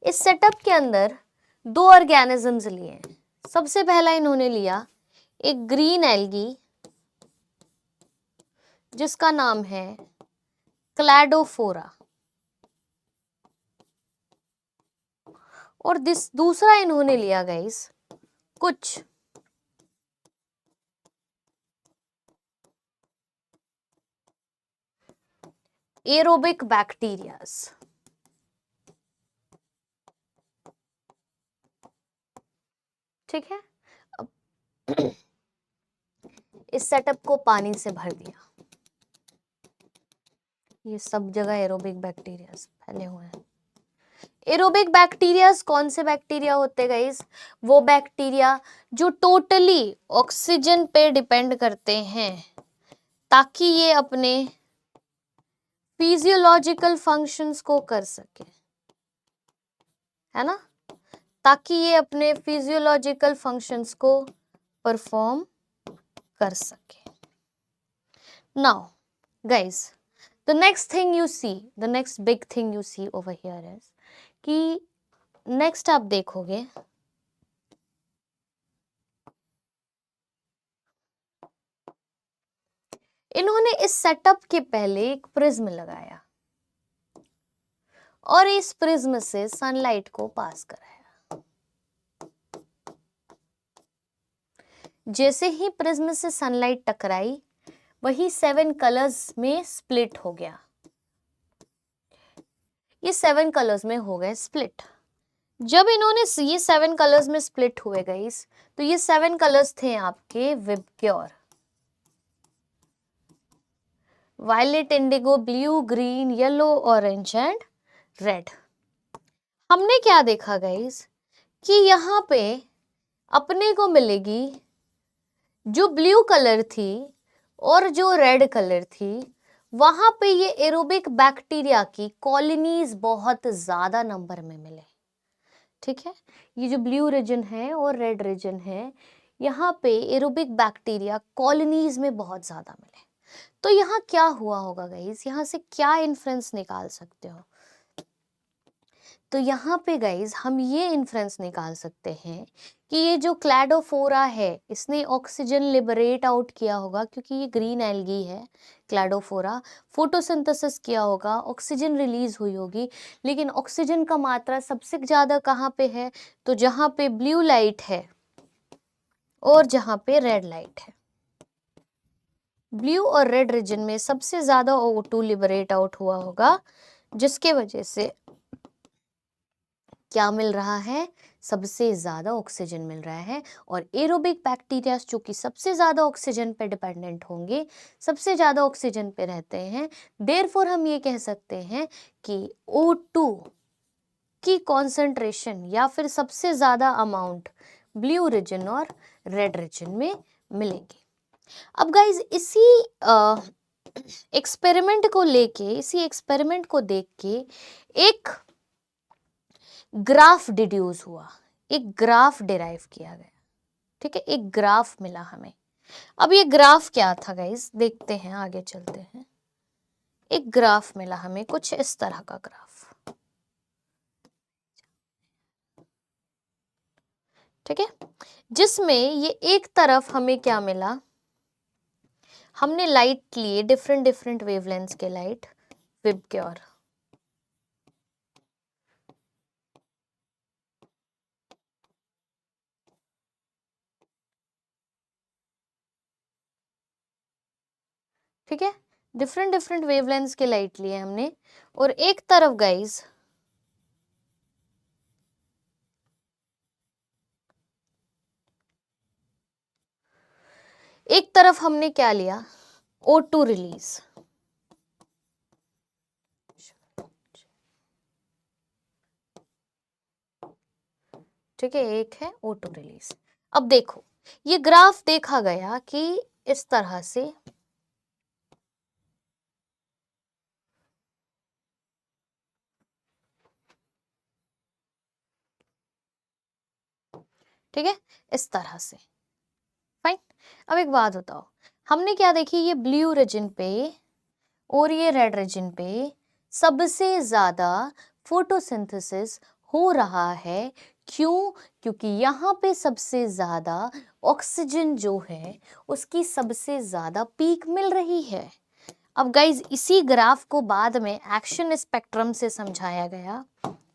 A: इस सेटअप के अंदर 2 ऑर्गेनिजम्स लिए हैं। सबसे पहला इन्होंने लिया एक ग्रीन एल्गी जिसका नाम है क्लैडोफोरा, और दूसरा इन्होंने लिया गाइस कुछ एरोबिक बैक्टीरियाज। ठीक है, अब इस सेटअप को पानी से भर दिया, ये सब जगह एरोबिक बैक्टीरियाज फैले हुए हैं। एरोबिक बैक्टीरियाज कौन से बैक्टीरिया होते हैं गाइस? वो बैक्टीरिया जो टोटली ऑक्सीजन पे डिपेंड करते हैं ताकि ये अपने फिजियोलॉजिकल फंक्शंस को कर सके, है ना? ताकि ये अपने फिजियोलॉजिकल फंक्शंस को परफॉर्म कर सके। Now guys, the next thing you see, the next big thing you see over here is कि नेक्स्ट आप देखोगे इन्होंने इस सेटअप के पहले एक प्रिज्म लगाया और इस प्रिज्म से सनलाइट को पास कराया। जैसे ही प्रिज्म से सनलाइट टकराई वही 7 कलर्स में स्प्लिट हो गया, ये 7 कलर्स में हो गए स्प्लिट। जब इन्होंने ये 7 कलर्स में स्प्लिट हुए गाइस, तो ये 7 कलर्स थे आपके VIBGYOR, violet, indigo, blue, green, yellow, orange and red. हमने क्या देखा गाइस कि यहाँ पे अपने को मिलेगी जो ब्लू कलर थी और जो रेड कलर थी, वहां पे ये एरोबिक बैक्टीरिया की कॉलोनीज बहुत ज्यादा नंबर में मिले। ठीक है, ये जो ब्लू रीजन है और रेड रीजन है, यहाँ पे एरोबिक बैक्टीरिया कॉलोनीज में बहुत ज्यादा मिले। तो यहाँ क्या हुआ होगा गाइस, यहाँ से क्या इन्फ्रेंस निकाल सकते हो? तो यहाँ पे गाइस हम ये इन्फ्रेंस निकाल सकते हैं कि ये जो क्लैडोफोरा है इसने ऑक्सीजन लिबरेट आउट किया होगा, क्योंकि ये ग्रीन एल्गी है क्लैडोफोरा, फोटोसिंथेसिस किया होगा, ऑक्सीजन रिलीज हुई होगी। लेकिन ऑक्सीजन का मात्रा सबसे ज़्यादा कहाँ पे है? तो जहाँ पे ब्लू लाइट है और जहाँ पे रेड लाइट है। ब्लू और रेड रीजन में सबसे ज़्यादा O2 लिबरेट आउट हुआ होगा, जिसके वजह से क्या मिल रहा है? सबसे ज्यादा ऑक्सीजन मिल रहा है। और एरोबिक बैक्टीरिया जो कि सबसे ज्यादा ऑक्सीजन पे डिपेंडेंट होंगे, सबसे ज्यादा ऑक्सीजन पे रहते हैं, देयरफॉर हम ये कह सकते हैं कि O2 की कॉन्सेंट्रेशन या फिर सबसे ज्यादा अमाउंट ब्लू रीजन और रेड रीजन में मिलेगी। अब गाइज इसी एक्सपेरिमेंट को लेके, इसी एक्सपेरिमेंट को देख के एक ग्राफ डिड्यूस हुआ, एक ग्राफ डिराइव किया गया। ठीक है, एक ग्राफ मिला हमें। अब ये ग्राफ क्या था गाइज, देखते हैं, आगे चलते हैं। एक ग्राफ मिला हमें, कुछ इस तरह का ग्राफ। ठीक है, जिसमें ये एक तरफ हमें क्या मिला, हमने लाइट लिए, डिफरेंट डिफरेंट वेवलेंथ्स के लाइट, विबग्योर। ठीक है, डिफरेंट डिफरेंट वेवलेंथ्स के लाइट लिए हमने, और एक तरफ गाइज एक तरफ हमने क्या लिया, O2 रिलीज। ठीक है, एक है O2 रिलीज। अब देखो, ये ग्राफ देखा गया कि इस तरह से ठीक है, इस तरह से। फाइन। अब एक बात बताओ, हमने क्या देखी, ये ब्लू रीजन पे और ये रेड रीजन पे सबसे ज्यादा फोटोसिंथेसिस हो रहा है। क्यों? क्योंकि यहाँ पे सबसे ज्यादा ऑक्सीजन जो है उसकी सबसे ज्यादा पीक मिल रही है। अब गाइज इसी ग्राफ को बाद में एक्शन स्पेक्ट्रम से समझाया गया,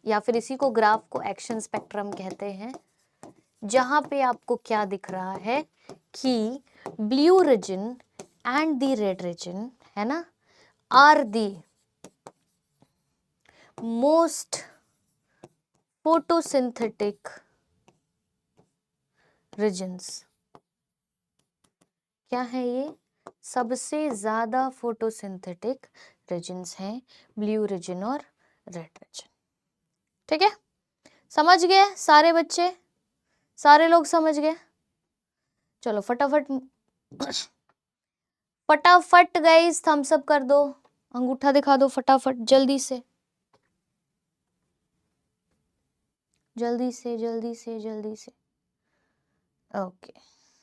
A: या फिर इसी को ग्राफ को एक्शन स्पेक्ट्रम कहते हैं, जहां पे आपको क्या दिख रहा है कि blue region and the red region, है ना, are the most photosynthetic regions. क्या है ये? सबसे ज्यादा फोटोसिंथेटिक रीजन्स हैं ब्लू रीजन और रेड रीजन। ठीक है, समझ गए सारे बच्चे, सारे लोग समझ गए? चलो फटाफट फटाफट गाइस थम्स अप कर दो, अंगूठा दिखा दो फटाफट, जल्दी से जल्दी से जल्दी से जल्दी से। ओके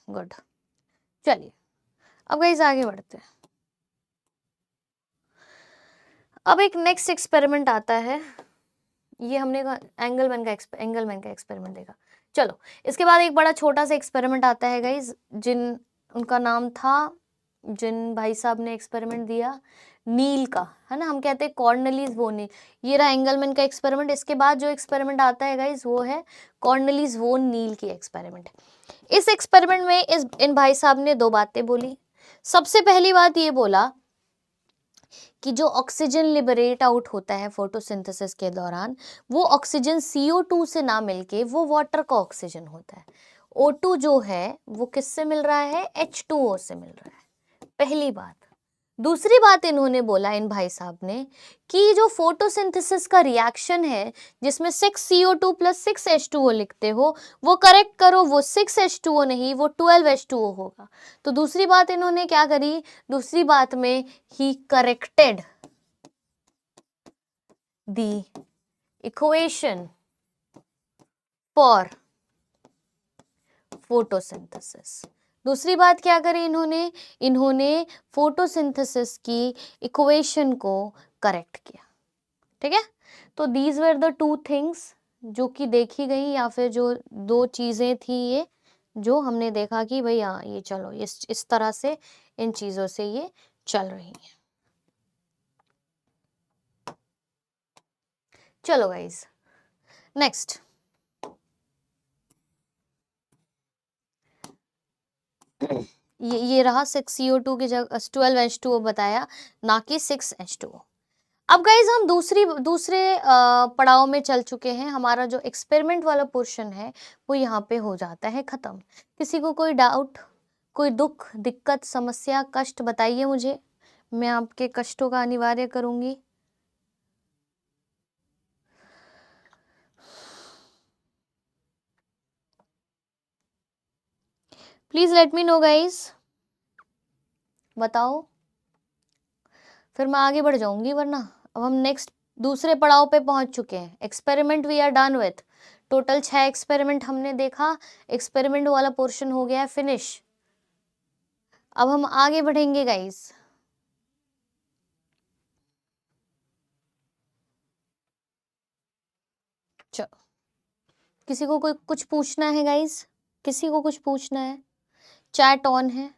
A: गुड, चलिए अब गाइस आगे बढ़ते हैं। अब एक नेक्स्ट एक्सपेरिमेंट आता है, ये हमने एंगलमैन का एक्सपेरिमेंट देखा। चलो इसके बाद एक बड़ा छोटा सा एक्सपेरिमेंट आता है गाइस, उनका नाम था, जिन भाई साहब ने एक्सपेरिमेंट दिया नील का, है ना, हम कहते हैं कॉर्नेलिस वोन नील। ये रहा एंगलमैन का एक्सपेरिमेंट। इसके बाद जो एक्सपेरिमेंट आता है गाइस वो है कॉर्नेलिस वोन नील की एक्सपेरिमेंट। इस एक्सपेरिमेंट में इन भाई साहब ने दो बातें बोली। सबसे पहली बात ये बोला कि जो ऑक्सीजन लिबरेट आउट होता है फोटोसिंथेसिस के दौरान, वो ऑक्सीजन CO2 से ना मिलके वो वाटर का ऑक्सीजन होता है। O2 जो है वो किससे मिल रहा है? H2O से मिल रहा है, पहली बात। दूसरी बात इन्होंने बोला, इन भाई साहब ने, कि जो फोटोसिंथेसिस का रिएक्शन है जिसमें 6CO2 प्लस 6H2O लिखते हो, वो करेक्ट करो, वो 6H2O नहीं, वो 12H2O होगा। तो दूसरी बात इन्होंने क्या करी, दूसरी बात में ही corrected the equation for photosynthesis. दूसरी बात क्या करी इन्होंने फोटोसिंथेसिस की इक्वेशन को करेक्ट किया। ठीक है, तो these were the two things जो कि देखी गई, या फिर जो दो चीजें थी ये, जो हमने देखा कि भाई हाँ ये चलो इस तरह से इन चीजों से ये चल रही है। चलो गाइस नेक्स्ट, ये रहा 6CO2 की जगह 12H2O बताया, ना कि 6H2O। अब गाइज हम दूसरे पड़ाव में चल चुके हैं। हमारा जो एक्सपेरिमेंट वाला पोर्शन है वो यहाँ पे हो जाता है खत्म। किसी को कोई डाउट, कोई दुख, दिक्कत, समस्या, कष्ट बताइए मुझे, मैं आपके कष्टों का निवार्य करूंगी। Please let me know guys, बताओ, फिर मैं आगे बढ़ जाऊंगी, वरना अब हम नेक्स्ट दूसरे पड़ाव पे पहुंच चुके हैं। Experiment we are done with, total 6 experiment हमने देखा, एक्सपेरिमेंट वाला पोर्शन हो गया है फिनिश। अब हम आगे बढ़ेंगे गाइस। चलो, किसी को कोई कुछ पूछना है गाइस? किसी को कुछ पूछना है? चैट ऑन है,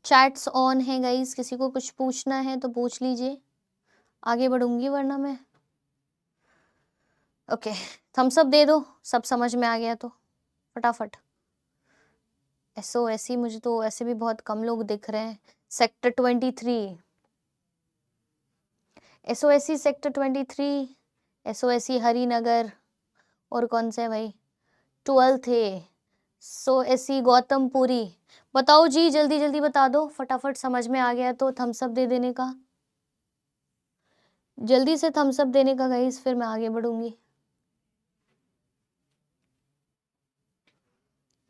A: चैट्स ऑन है गाइस, किसी को कुछ पूछना है तो पूछ लीजिए, आगे बढ़ूंगी वरना मैं। ओके, थम्स अप दे दो, सब समझ में आ गया तो फटाफट। SOSE, मुझे तो ऐसे भी बहुत कम लोग दिख रहे हैं। Sector 23, SOSE sector 23, SOSE Harinagar, और कौन से भाई? 12th है SOSE गौतमपुरी। बताओ जी, जल्दी जल्दी बता दो, फटाफट समझ में आ गया तो थम्स अप दे देने का, जल्दी से थम्स अप देने का गाइस, फिर मैं आगे बढ़ूंगी।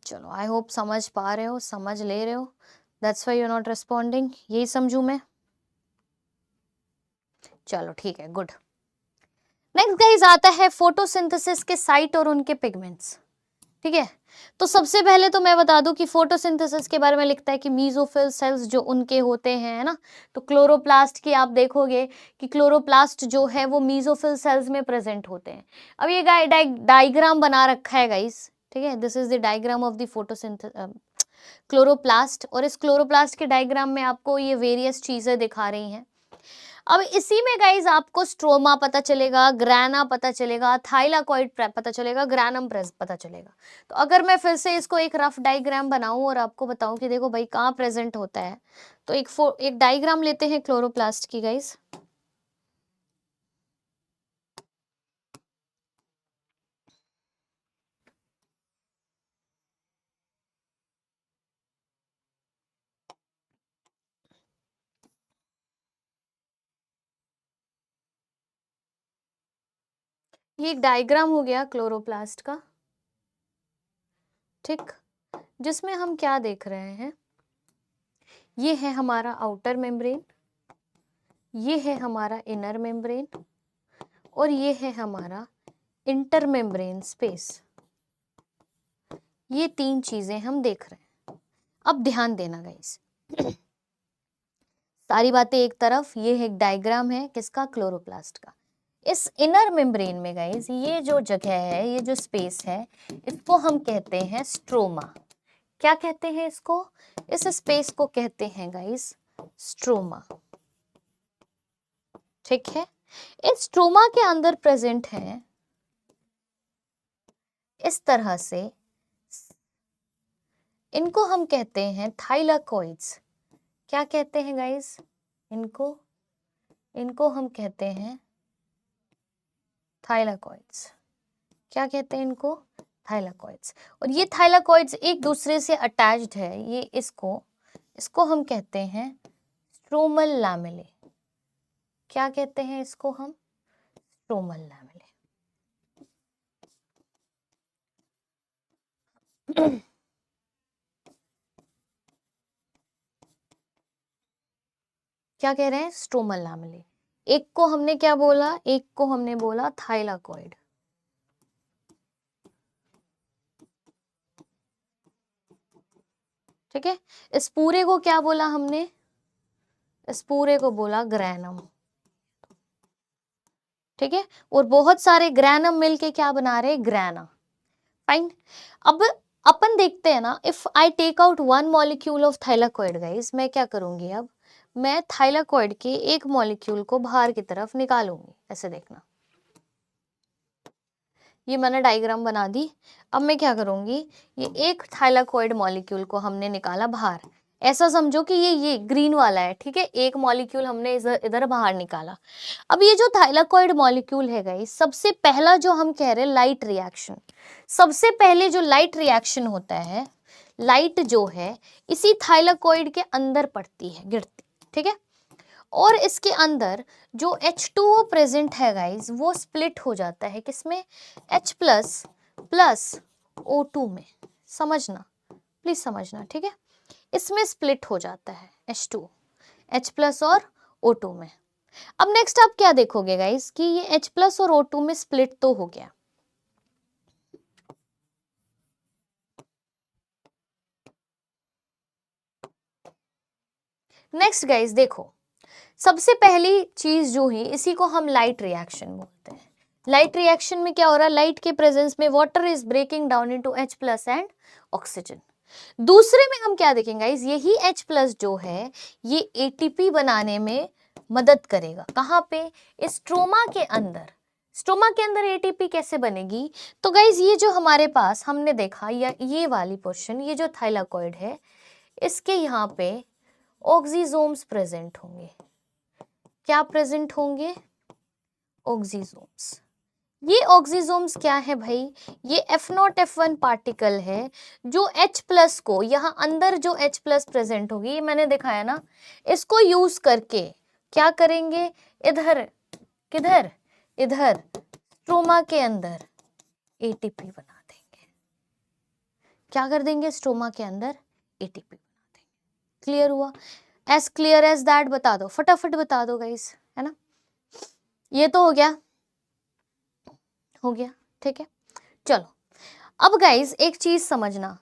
A: चलो, आई होप समझ पा रहे हो, समझ ले रहे हो, that's why you are not responding, यही समझू मैं। चलो ठीक है, गुड। नेक्स्ट गाइस आता है फोटोसिंथेसिस के साइट और उनके पिगमेंट्स। ठीक है, तो सबसे पहले तो मैं बता दूं कि फोटोसिंथेसिस के बारे में लिखता है कि मेसोफिल सेल्स जो उनके होते हैं, है ना, तो क्लोरोप्लास्ट की आप देखोगे कि क्लोरोप्लास्ट जो है वो मेसोफिल सेल्स में प्रेजेंट होते हैं। अब ये डायग्राम बना रखा है गाइस, ठीक है, this is the diagram of the photosynthesis chloroplast, और इस क्लोरोप्लास्ट के डायग्राम में आपको ये वेरियस चीजें दिखा रही हैं। अब इसी में गाइज आपको स्ट्रोमा पता चलेगा, ग्राना पता चलेगा, थाइलाकॉइड पता चलेगा, ग्रानम पता चलेगा। तो अगर मैं फिर से इसको एक रफ डायग्राम बनाऊं और आपको बताऊं कि देखो भाई कहाँ प्रेजेंट होता है, तो एक डायग्राम लेते हैं क्लोरोप्लास्ट की गाइज। ये एक डायग्राम हो गया क्लोरोप्लास्ट का, ठीक, जिसमें हम क्या देख रहे हैं, ये है हमारा आउटर मेम्ब्रेन, ये है हमारा इनर मेम्ब्रेन, और ये है हमारा इंटर मेम्ब्रेन स्पेस। ये 3 चीजें हम देख रहे हैं। अब ध्यान देना गाइस, सारी बातें एक तरफ, ये एक डायग्राम है किसका? क्लोरोप्लास्ट का। इस इनर मेम्ब्रेन में गाइस ये जो जगह है, ये जो स्पेस है, इसको हम कहते हैं स्ट्रोमा। क्या कहते हैं इसको? इस स्पेस को कहते हैं गाइस स्ट्रोमा। ठीक है, इस स्ट्रोमा के अंदर प्रेजेंट है इस तरह से, इनको हम कहते हैं थाइलाकॉइड्स। क्या कहते हैं गाइस इनको हम कहते हैं थाइलाकॉइड्स। क्या कहते हैं इनको? थाइलाकॉइड्स। और ये थाइलाकॉइड्स एक दूसरे से अटैच्ड है, ये इसको हम कहते हैं स्ट्रोमल लैमेले। क्या कहते हैं इसको हम? स्ट्रोमल लैमेले। क्या कह रहे हैं? स्ट्रोमल लैमेले। एक को हमने क्या बोला? एक को हमने बोला थाइलाकॉइड। ठीक है, इस पूरे को क्या बोला हमने? इस पूरे को बोला ग्रैनम। ठीक है, और बहुत सारे ग्रैनम मिलके क्या बना रहे? ग्रैना। फाइन। अब अपन देखते हैं ना, if I take out 1 molecule of thylakoid guys, मैं क्या करूंगी? अब मैं थाइलाकॉइड के एक मॉलिक्यूल को बाहर की तरफ निकालूंगी, ऐसे देखना, ये मैंने डायग्राम बना दी। अब मैं क्या करूंगी? ये एक थाइलाकॉइड मॉलिक्यूल को हमने निकाला बाहर, ऐसा समझो कि ये ग्रीन वाला है, ठीक है, एक मॉलिक्यूल हमने इधर बाहर निकाला। अब ये जो थाइलाकॉइड मॉलिक्यूल है गाइस, सबसे पहला जो हम कह रहे हैं लाइट रिएक्शन, सबसे पहले जो लाइट रिएक्शन होता है, लाइट जो है इसी थाइलाकॉइड के अंदर पड़ती है, गिरती, ठीक है, और इसके अंदर जो H2O प्रेजेंट है गाइस, वो स्प्लिट हो जाता है किसमें? H+ प्लस O2 में। समझना, प्लीज समझना, ठीक है। इसमें स्प्लिट हो जाता है H2 H+ और O2 में। अब नेक्स्ट आप क्या देखोगे गाइस कि ये H+ और O2 में स्प्लिट तो हो गया। नेक्स्ट गाइस देखो, सबसे पहली चीज जो है इसी को हम लाइट रिएक्शन बोलते हैं। लाइट रिएक्शन में क्या हो रहा है, लाइट के प्रेजेंस में water is breaking down into H+ and oxygen. दूसरे में हम क्या देखेंगे गाइस, यही H+ जो है ये ATP बनाने में मदद करेगा। कहाँ पे, स्ट्रोमा के अंदर। स्ट्रोमा के अंदर ATP कैसे बनेगी, तो गाइस ये जो हमारे पास हमने देखा, या ये वाली पोर्शन, ये जो थाइलाकॉइड है, इसके यहाँ पे ऑक्सीजोम्स प्रेजेंट होंगे। क्या प्रेजेंट होंगे, ऑक्सीजोम्स। ये ऑक्सीजोम्स क्या है भाई, ये F0 F1 पार्टिकल है जो H+ को, यहाँ अंदर जो H+ प्रेजेंट होगी, ये मैंने दिखाया ना, इसको यूज करके क्या करेंगे, इधर, किधर, इधर स्ट्रोमा के अंदर ATP बना देंगे। क्या कर देंगे, स्ट्रोमा के अंदर ATP बना देंगे। क्लियर हुआ, एज क्लियर एज दैट बता दो, फटाफट बता दो गाइस, है ना। ये तो हो गया, ठीक है। चलो अब गाइस एक चीज समझना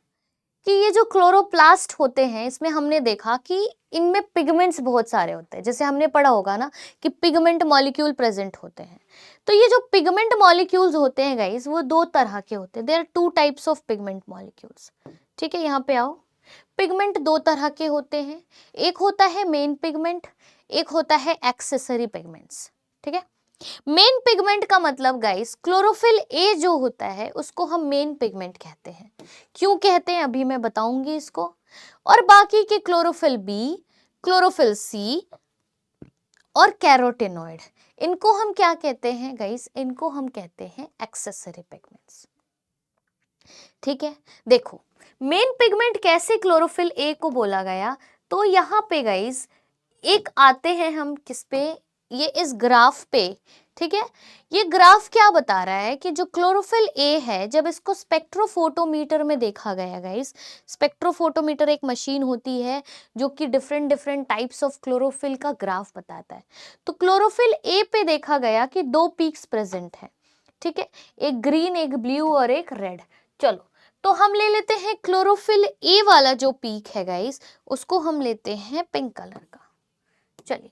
A: कि ये जो क्लोरोप्लास्ट होते हैं, इसमें हमने देखा कि इनमें पिगमेंट्स बहुत सारे होते हैं। जैसे हमने पढ़ा होगा ना कि पिगमेंट मॉलिक्यूल प्रेजेंट होते हैं। तो ये जो पिगमेंट मॉलिक्यूल्स होते हैं गाइस, वो दो तरह के होते हैं। There are 2 types of pigment molecules, ठीक है। यहाँ पे आओ, पिगमेंट दो तरह के होते हैं। एक होता है मेन पिगमेंट, एक होता है एक्सेसरी पिगमेंट्स, ठीक है। मेन पिगमेंट का मतलब गाइस, क्लोरोफिल ए जो होता है उसको हम मेन पिगमेंट कहते हैं। क्यों कहते हैं अभी मैं बताऊंगी इसको। और बाकी के क्लोरोफिल बी, क्लोरोफिल सी और कैरोटेनॉइड, इनको हम क्या कहते हैं गाइस, इनको हम कहते हैं एक्सेसरी पिगमेंट्स, ठीक है। देखो मेन पिगमेंट कैसे क्लोरोफिल ए को बोला गया, तो यहाँ पे गाइस एक आते हैं हम किस पे, ये इस ग्राफ पे, ठीक है। ये ग्राफ क्या बता रहा है कि जो क्लोरोफिल ए है, जब इसको स्पेक्ट्रोफोटोमीटर में देखा गया गाइस, स्पेक्ट्रोफोटोमीटर एक मशीन होती है जो कि different different types of chlorophyll का ग्राफ बताता है। तो क्लोरोफिल ए पे देखा गया कि 2 पीक्स प्रेजेंट है, ठीक है, एक ग्रीन, एक ब्लू और एक रेड। चलो तो हम ले लेते हैं क्लोरोफिल ए वाला जो पीक है गाइस, उसको हम लेते हैं पिंक कलर का। चलिए,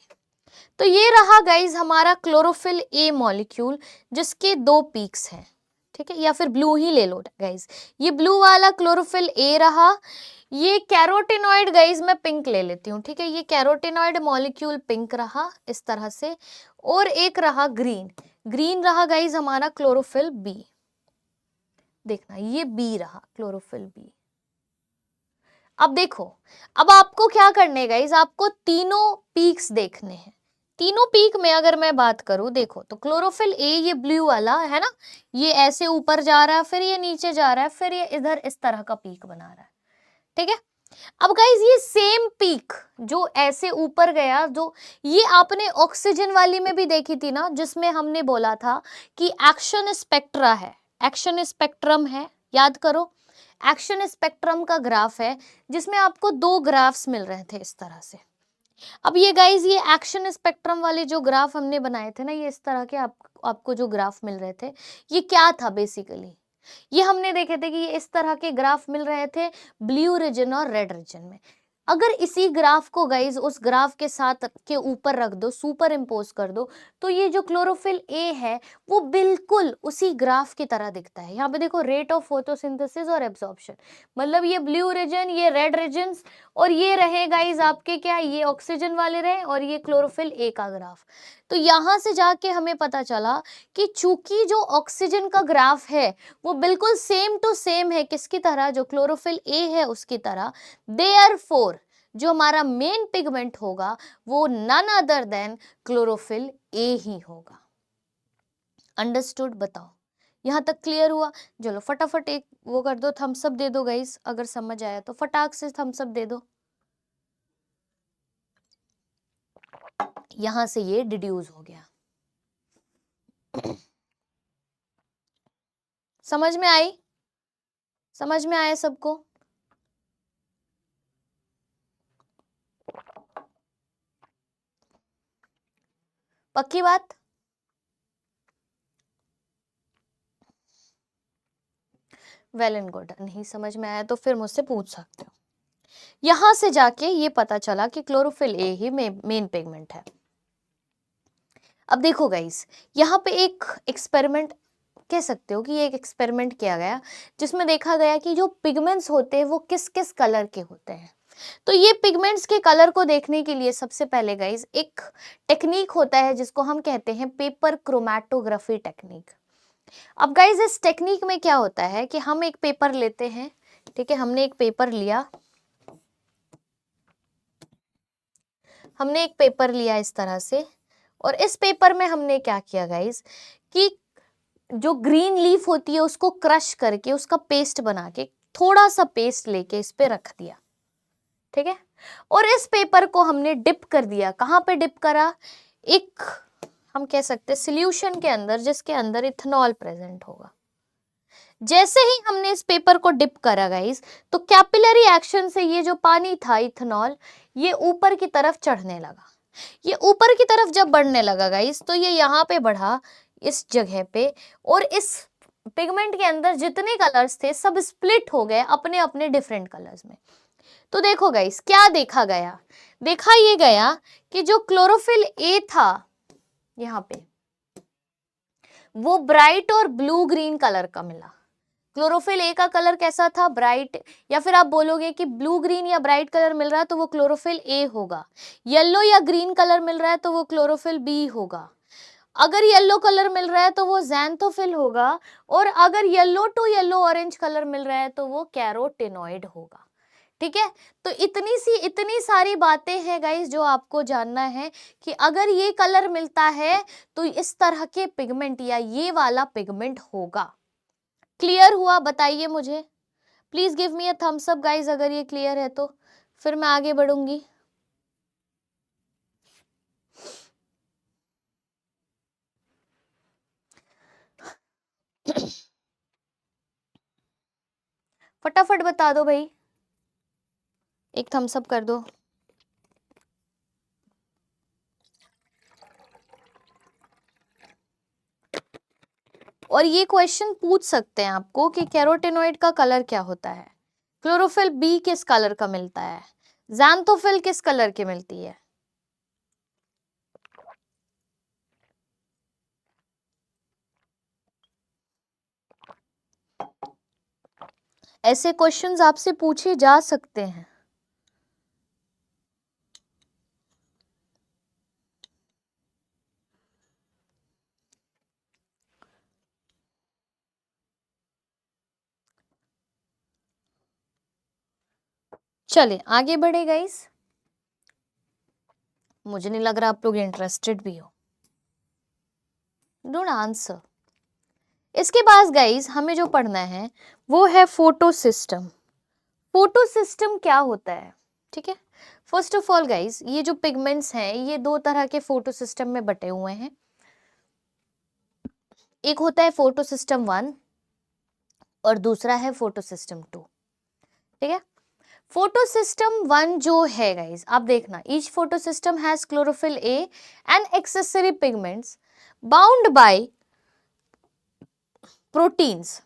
A: तो ये रहा गाइस हमारा क्लोरोफिल ए मॉलिक्यूल जिसके 2 पीक्स हैं, ठीक है। या फिर ब्लू ही ले लो गाइस, ये ब्लू वाला क्लोरोफिल ए रहा। ये कैरोटिनॉइड गाइस मैं पिंक ले लेती हूँ, ठीक है। ये कैरोटिनॉइड मॉलिक्यूल पिंक रहा इस तरह से, और एक रहा ग्रीन। ग्रीन रहा गाइस हमारा क्लोरोफिल बी, देखना ये बी रहा क्लोरोफिल बी। अब देखो, अब आपको क्या करने गाइस, आपको तीनों पीक्स देखने हैं। तीनों पीक में अगर मैं बात करूं, देखो तो क्लोरोफिल ए ये ब्लू वाला है ना, ये ऐसे ऊपर जा रहा है, फिर ये नीचे जा रहा है, फिर ये इधर इस तरह का पीक बना रहा है, ठीक है। अब गाइस ये सेम पीक जो ऐसे ऊपर गया, जो ये आपने ऑक्सीजन वाली में भी देखी थी ना, जिसमें हमने बोला था कि एक्शन स्पेक्ट्रा है, एक्शन स्पेक्ट्रम है, याद करो। एक्शन स्पेक्ट्रम का ग्राफ है जिसमें आपको 2 ग्राफ्स मिल रहे थे इस तरह से। अब ये गाइस ये एक्शन स्पेक्ट्रम वाले जो ग्राफ हमने बनाए थे ना, ये इस तरह के आपको जो ग्राफ मिल रहे थे, ये क्या था बेसिकली, ये हमने देखे थे कि ये इस तरह के ग्राफ मिल रहे थे ब्लू रीजन और रेड रीजन में। अगर इसी ग्राफ को गाइज उस ग्राफ के साथ के ऊपर रख दो, सुपर इम्पोज कर दो, तो ये जो क्लोरोफिल ए है वो बिल्कुल उसी ग्राफ की तरह दिखता है। यहाँ पे देखो रेट ऑफ फोटोसिंथेसिस और एब्जॉर्प्शन, मतलब ये ब्लू रीजन, ये रेड रीजन, और ये रहे गाइज आपके क्या, ये ऑक्सीजन वाले रहे और ये क्लोरोफिल ए का ग्राफ। तो यहाँ से जाके हमें पता चला कि चूंकि जो ऑक्सीजन का ग्राफ है वो बिल्कुल सेम टू सेम है किसकी तरह, जो क्लोरोफिल ए है उसकी तरह, देयरफॉर जो हमारा मेन पिगमेंट होगा वो none other than chlorophyll A ही होगा। अंडरस्टूड, बताओ यहां तक क्लियर हुआ। चलो फटाफट एक वो कर दो, थम्स अप दे दो गाइस, अगर समझ आया तो फटाक से थम्स अप दे दो। यहां से ये डिड्यूस हो गया, समझ में आई, समझ में आया सबको। पक्की बात? वेल एंड गुड, नहीं समझ में आया तो फिर मुझसे पूछ सकते हो। यहां से जाके ये पता चला कि chlorophyll A he main pigment है। अब देखो गाइस, यहाँ पे एक एक्सपेरिमेंट कह सकते हो कि ये एक एक्सपेरिमेंट किया गया जिसमें देखा गया कि जो पिगमेंट्स होते हैं वो किस किस कलर के होते हैं। तो ये पिगमेंट्स के कलर को देखने के लिए सबसे पहले गाइस एक टेक्निक होता है जिसको हम कहते हैं पेपर क्रोमैटोग्राफी टेक्निक। अब गाइस इस टेक्निक में क्या होता है कि हम एक पेपर लेते हैं, ठीक है, हमने एक पेपर लिया इस तरह से, और इस पेपर में हमने क्या किया गाइस कि जो ग्रीन लीफ होती है उसको क्रश करके उसका पेस्ट बना के थोड़ा सा पेस्ट लेके इस पे रख दिया, ठीक है। और इस पेपर को हमने डिप कर दिया। कहां पे डिप करा? एक हम कह सकते हैं सॉल्यूशन के अंदर जिसके अंदर इथेनॉल प्रेजेंट होगा। जैसे ही हमने इस पेपर को डिप करा गाइस, तो कैपिलरी एक्शन से ये जो पानी था इथेनॉल, ये ऊपर की तरफ चढ़ने लगा। ये ऊपर की तरफ जब बढ़ने लगा गाइस, तो ये यहाँ पे बढ़ा इस जगह पे, और इस पिगमेंट के अंदर जितने कलर्स थे सब स्प्लिट हो गए अपने अपने डिफरेंट कलर्स में। तो देखो गाइस क्या देखा गया, देखा ये गया कि जो क्लोरोफिल ए था यहाँ पे वो ब्राइट और ब्लू ग्रीन कलर का मिला। क्लोरोफिल ए का कलर कैसा था? ब्राइट, या फिर आप बोलोगे कि ब्लू ग्रीन या ब्राइट कलर मिल रहा है तो वो क्लोरोफिल ए होगा। येलो या ग्रीन कलर मिल रहा है तो वो क्लोरोफिल बी होगा। अगर येलो कलर मिल रहा है तो वो ज़ैंथोफिल होगा, और अगर yellow to yellow orange colour मिल रहा है तो वो कैरोटेनॉइड होगा, ठीक है। तो इतनी सारी बातें हैं गाइस जो आपको जानना है कि अगर ये कलर मिलता है तो इस तरह के पिगमेंट या ये वाला पिगमेंट होगा। क्लियर हुआ? बताइए मुझे, please give me a thumbs up guys अगर ये क्लियर है तो फिर मैं आगे बढ़ूंगी। फटाफट बता दो भाई, एक थम्स अप कर दो। और ये क्वेश्चन पूछ सकते हैं आपको कि कैरोटेनॉइड का कलर क्या होता है, क्लोरोफिल बी किस कलर का मिलता है, ज़ैंथोफिल किस कलर की मिलती है। ऐसे क्वेश्चंस आपसे पूछे जा सकते हैं। चले आगे बढ़े गाइस, मुझे नहीं लग रहा आप लोग इंटरेस्टेड भी हो। Don't answer. इसके बाद गाइस हमें जो पढ़ना है वो है फोटो सिस्टम। फोटो सिस्टम क्या होता है, ठीक है। फर्स्ट ऑफ ऑल गाइस ये जो पिगमेंट्स हैं ये दो तरह के फोटो सिस्टम में बटे हुए हैं। एक होता है फोटो सिस्टम 1 और दूसरा है फोटो सिस्टम 2, ठीक है। फोटो सिस्टम 1 जो है गाइस, आप देखना, each photo system has chlorophyll A and accessory pigments bound by proteins.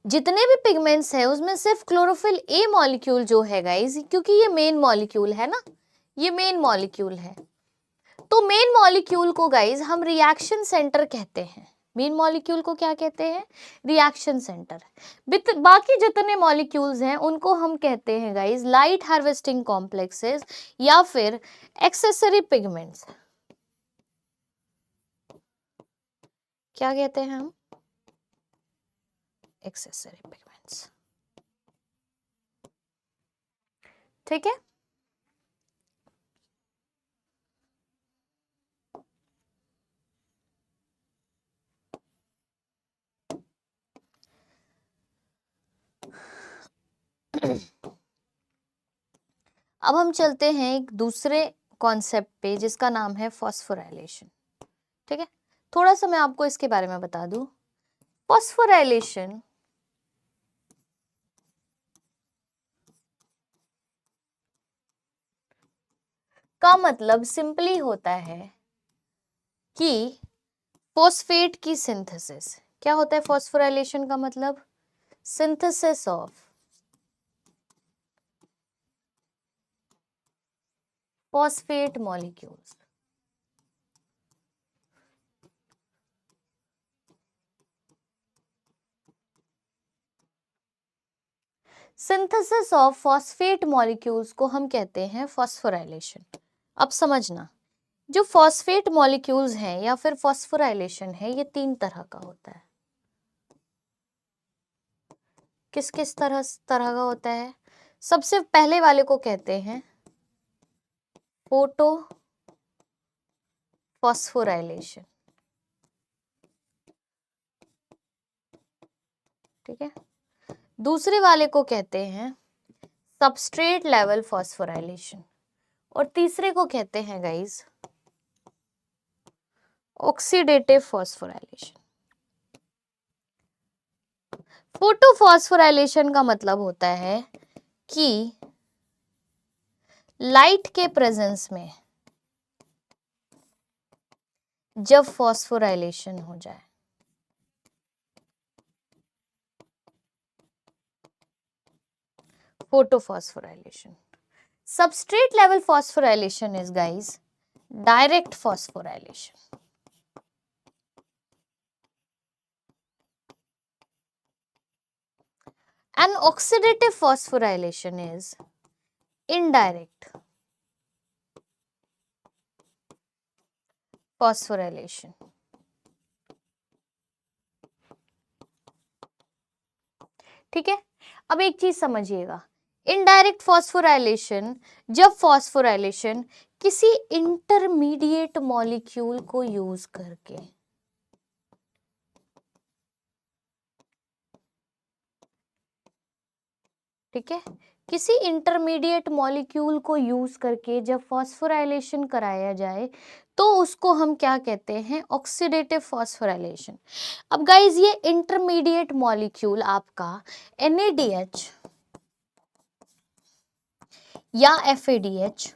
A: जितने भी पिगमेंट्स हैं उसमें सिर्फ क्लोरोफिल ए मॉलिक्यूल जो है गाइस, क्योंकि ये मेन मॉलिक्यूल है ना, ये मेन मॉलिक्यूल है, तो मेन मॉलिक्यूल को गाइस हम रिएक्शन सेंटर कहते हैं। मेन मॉलिक्यूल को क्या कहते हैं? Reaction centre. बाकी जितने मॉलिक्यूल्स हैं उनको हम कहते हैं गाइस लाइट हार्वेस्टिंग कॉम्प्लेक्सेस या फिर एक्सेसरी पिगमेंट्स। क्या कहते हैं हम? एक्सेसरी पिगमेंट्स, ठीक है। अब हम चलते हैं एक दूसरे कॉन्सेप्ट पे जिसका नाम है फॉस्फोराइलेशन, ठीक है। थोड़ा सा मैं आपको इसके बारे में बता दूं। फॉस्फोराइलेशन का मतलब सिंपली होता है कि फॉस्फेट की सिंथेसिस, क्या होता है फॉस्फोराइलेशन का मतलब? Synthesis of phosphate molecules. Synthesis of phosphate molecules को हम कहते हैं फॉस्फोराइलेशन। अब समझना, जो फॉस्फेट मॉलिक्यूल्स हैं या फिर फॉस्फोराइलेशन है, ये 3 तरह का होता है। किस किस तरह तरह का होता है? सबसे पहले वाले को कहते हैं फोटो फॉस्फोराइलेशन, ठीक है। दूसरे वाले को कहते हैं सबस्ट्रेट लेवल फॉस्फोराइलेशन, और तीसरे को कहते हैं guys oxidative phosphorylation. Photo phosphorylation का मतलब होता है कि लाइट के प्रेजेंस में जब फॉस्फोराइलेशन हो जाए, photophosphorylation. Substrate level phosphorylation is guys direct phosphorylation. And oxidative phosphorylation is indirect phosphorylation. ठीक है, अब एक चीज समझिएगा, इनडायरेक्ट फॉस्फोराइलेशन, जब फॉस्फोराइलेशन किसी इंटरमीडिएट मॉलिक्यूल को यूज करके, ठीक है, किसी इंटरमीडिएट मॉलिक्यूल को यूज करके जब फॉस्फोराइलेशन कराया जाए तो उसको हम क्या कहते हैं? Oxidative phosphorylation. अब गाइज ये इंटरमीडिएट मॉलिक्यूल आपका NADH या FADH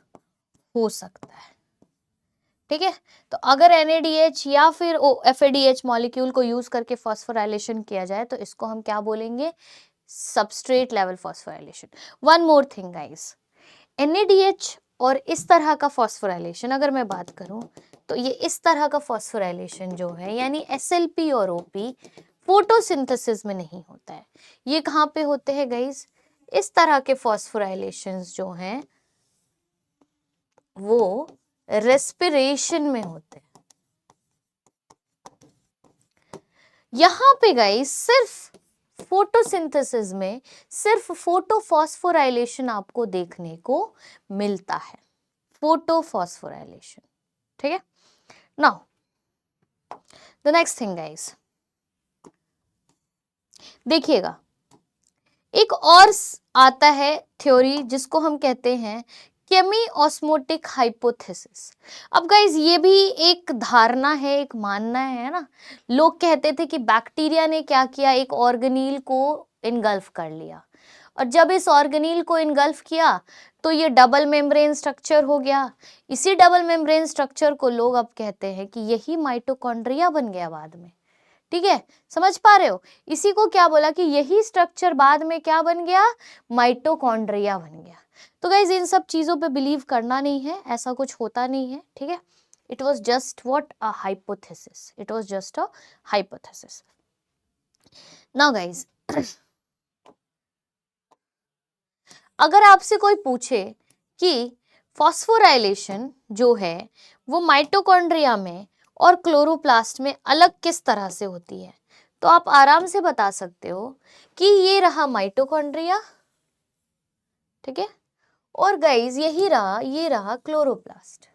A: हो सकता है, ठीक है। तो अगर NADH या फिर FADH मॉलिक्यूल को यूज करके फॉस्फोराइलेशन किया जाए तो इसको हम क्या बोलेंगे? Substrate level phosphorylation. One more thing guys, NADH और इस तरह का फॉस्फोराइलेशन अगर मैं बात करूं तो ये इस तरह का फॉस्फोराइलेशन जो है यानी SLP और OP फोटोसिंथेसिस में नहीं होता है। ये कहाँ पे होते हैं गाइस? इस तरह के फॉस्फोराइलेशंस जो हैं वो रेस्पिरेशन में होते हैं। यहां पे गाइस सिर्फ फोटोसिंथेसिस में सिर्फ फोटोफॉस्फोराइलेशन आपको देखने को मिलता है, फोटोफॉस्फोराइलेशन, ठीक है। Now the next thing guys, देखिएगा एक और आता है थ्योरी जिसको हम कहते हैं केमी ऑस्मोटिक हाइपोथेसिस। अब गाइज ये भी एक धारणा है, एक मानना है ना। लोग कहते थे कि बैक्टीरिया ने क्या किया, एक ऑर्गेनील को इनगल्फ कर लिया, और जब इस ऑर्गेनील को इनगल्फ किया तो ये डबल मेम्ब्रेन स्ट्रक्चर हो गया। इसी डबल मेम्ब्रेन स्ट्रक्चर को लोग अब कहते हैं कि यही माइटोकॉन्ड्रिया बन गया बाद में, ठीक है। समझ पा रहे हो? इसी को क्या बोला कि यही स्ट्रक्चर बाद में क्या बन गया? माइटोकॉन्ड्रिया बन गया। तो गाइज इन सब चीजों पे बिलीव करना नहीं है, ऐसा कुछ होता नहीं है, ठीक है। It was just what? A hypothesis. It was just a hypothesis. Now guys अगर आपसे कोई पूछे कि फॉस्फोराइलेशन जो है वो माइटोकॉन्ड्रिया में और क्लोरोप्लास्ट में अलग किस तरह से होती है, तो आप आराम से बता सकते हो कि ये रहा माइटोकॉन्ड्रिया, ठीक है, और गाइज यही रहा, ये रहा क्लोरोप्लास्ट।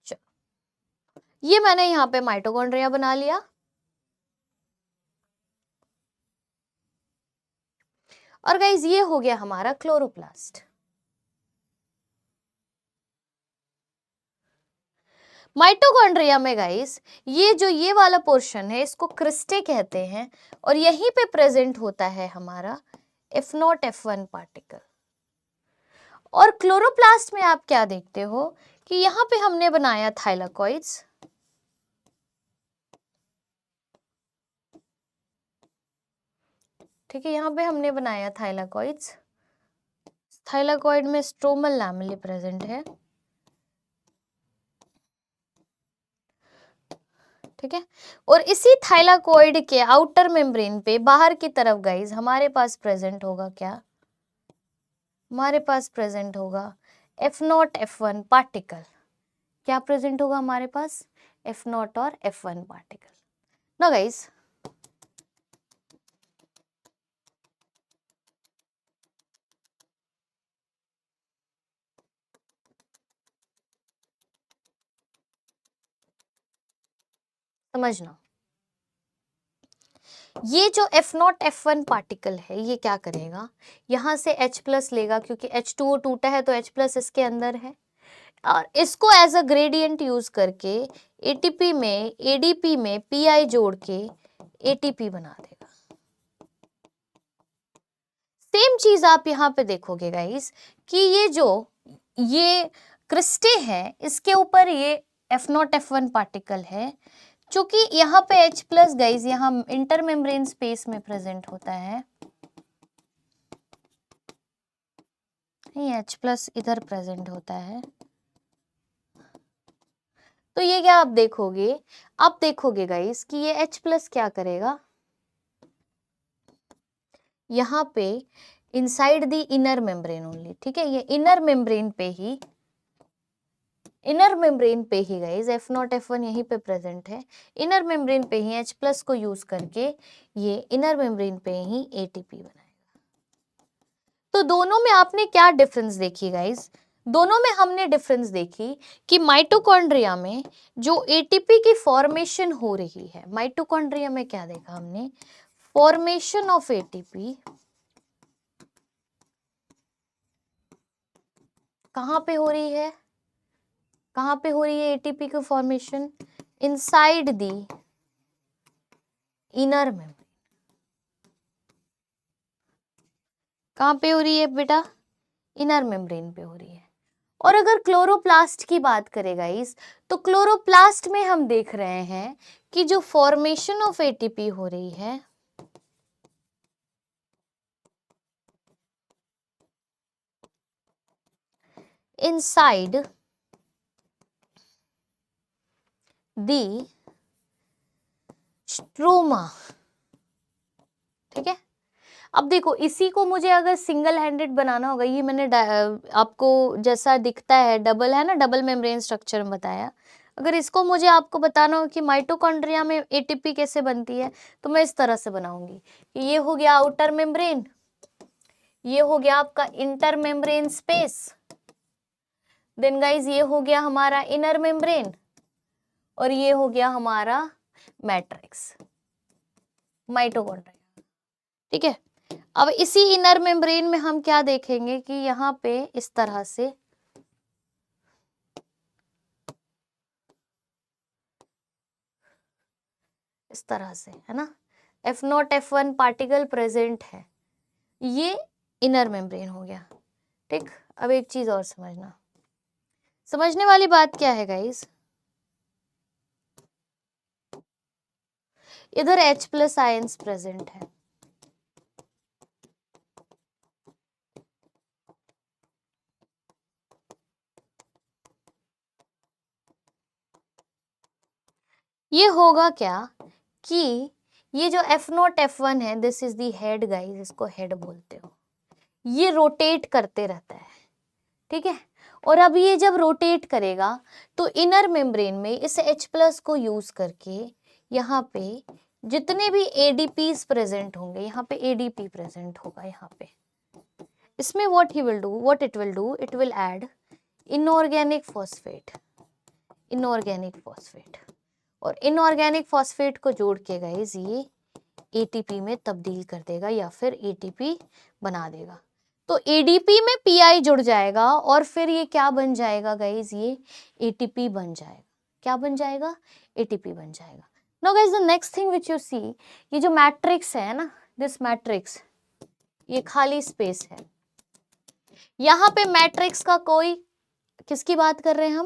A: चलो ये मैंने यहाँ पे माइटोकॉन्ड्रिया बना लिया, और गाइज ये हो गया हमारा क्लोरोप्लास्ट। माइटोकॉन्ड्रिया में गाइस ये जो ये वाला पोर्शन है इसको क्रिस्टे कहते हैं, और यहीं पे प्रेजेंट होता है हमारा F0 F1 पार्टिकल। और क्लोरोप्लास्ट में आप क्या देखते हो कि यहाँ पे हमने बनाया थाइलाकॉइड्स, ठीक है, यहाँ पे हमने बनाया थाइलाकॉइड्स, थाइलाकॉइड में स्ट्रोमल लैमेले प्रेजेंट है। ठीक है, और इसी थाइलाकॉइड के आउटर मेम्ब्रेन पे बाहर की तरफ गाइज हमारे पास प्रेजेंट होगा क्या, हमारे पास प्रेजेंट होगा F0 F1 पार्टिकल। क्या प्रेजेंट होगा हमारे पास, F0 और F1 पार्टिकल। ना गाइज समझना, ये जो F0 F1 पार्टिकल है ये क्या करेगा, यहां से H प्लस लेगा क्योंकि H2O टूटा है तो H प्लस इसके अंदर है, और इसको एज अ ग्रेडियंट यूज करके ATP में ADP में PI जोड़ के ATP बना देगा। सेम चीज आप यहाँ पे देखोगे गाइस कि ये क्रिस्टे है, इसके ऊपर ये F0 F1 पार्टिकल है, चूंकि यहाँ पे H प्लस गाइज यहाँ इंटर मेम्ब्रेन स्पेस में प्रेजेंट होता है, नहीं H प्लस इधर प्रेजेंट होता है, तो ये क्या आप देखोगे गाइज कि ये H प्लस क्या करेगा, यहाँ पे inside the inner membrane only, ठीक है, ये इनर मेम्ब्रेन पे ही गाइज F0 F1 यहीं पे प्रेजेंट है, इनर मेम्ब्रेन पे ही H प्लस को यूज करके ये इनर मेम्ब्रेन पे ही ATP बनाएगा। तो दोनों में आपने क्या डिफरेंस देखी गाइज, दोनों में हमने डिफरेंस देखी कि माइटोकॉन्ड्रिया में जो ATP की फॉर्मेशन हो रही है, माइटोकॉन्ड्रिया में क्या देखा हमने, फॉर्मेशन ऑफ ATP कहाँ पे हो रही है, कहाँ पे हो रही है ATP की formation, inside the inner membrane. कहाँ पे हो रही है बेटा, इनर मेम्ब्रेन पे हो रही है। और अगर क्लोरोप्लास्ट की बात करें गाइस, तो क्लोरोप्लास्ट में हम देख रहे हैं कि जो फॉर्मेशन ऑफ ATP हो रही है इनसाइड दी स्ट्रोमा। ठीक है, अब देखो इसी को मुझे अगर सिंगल हैंडेड बनाना होगा, ये मैंने आपको जैसा दिखता है डबल है ना, डबल मेम्ब्रेन स्ट्रक्चर में बताया, अगर इसको मुझे आपको बताना हो कि माइटोकॉन्ड्रिया में ATP कैसे बनती है, तो मैं इस तरह से बनाऊंगी, ये हो गया आउटर मेम्ब्रेन, ये हो गया आपका intermembrane space, then guys ये हो गया हमारा इनर मेम्ब्रेन, और ये हो गया हमारा मैट्रिक्स माइटोकॉन्ड्रिया। ठीक है, अब इसी इनर मेम्ब्रेन में हम क्या देखेंगे कि यहाँ पे इस तरह से है ना, F0 F1 पार्टिकल प्रेजेंट है, ये इनर मेम्ब्रेन हो गया। ठीक, अब एक चीज और समझना, समझने वाली बात क्या है गाइस, इधर H प्लस आयंस प्रेजेंट है, ये होगा क्या कि ये जो F0 F1 है, this is the head guys, इसको हेड बोलते हो, ये रोटेट करते रहता है। ठीक है, और अब ये जब रोटेट करेगा तो इनर मेम्ब्रेन में इस H प्लस को यूज करके यहाँ पे जितने भी ADPs प्रेजेंट होंगे, यहाँ पे ADP प्रेजेंट होगा, यहाँ पे इसमें what it will do, it will add inorganic phosphate, और इनऑर्गेनिक फॉस्फेट को जोड़ के गाइस ये ATP में तब्दील कर देगा या फिर ATP बना देगा, तो ADP में PI जुड़ जाएगा और फिर ये क्या बन जाएगा गाइस, ये ATP बन जाएगा। क्या बन जाएगा, ATP बन जाएगा। Now guys the next thing which you see, ये जो मैट्रिक्स है ना, दिस मैट्रिक्स, ये खाली स्पेस है, यहाँ पे मैट्रिक्स का कोई, किसकी बात कर रहे हैं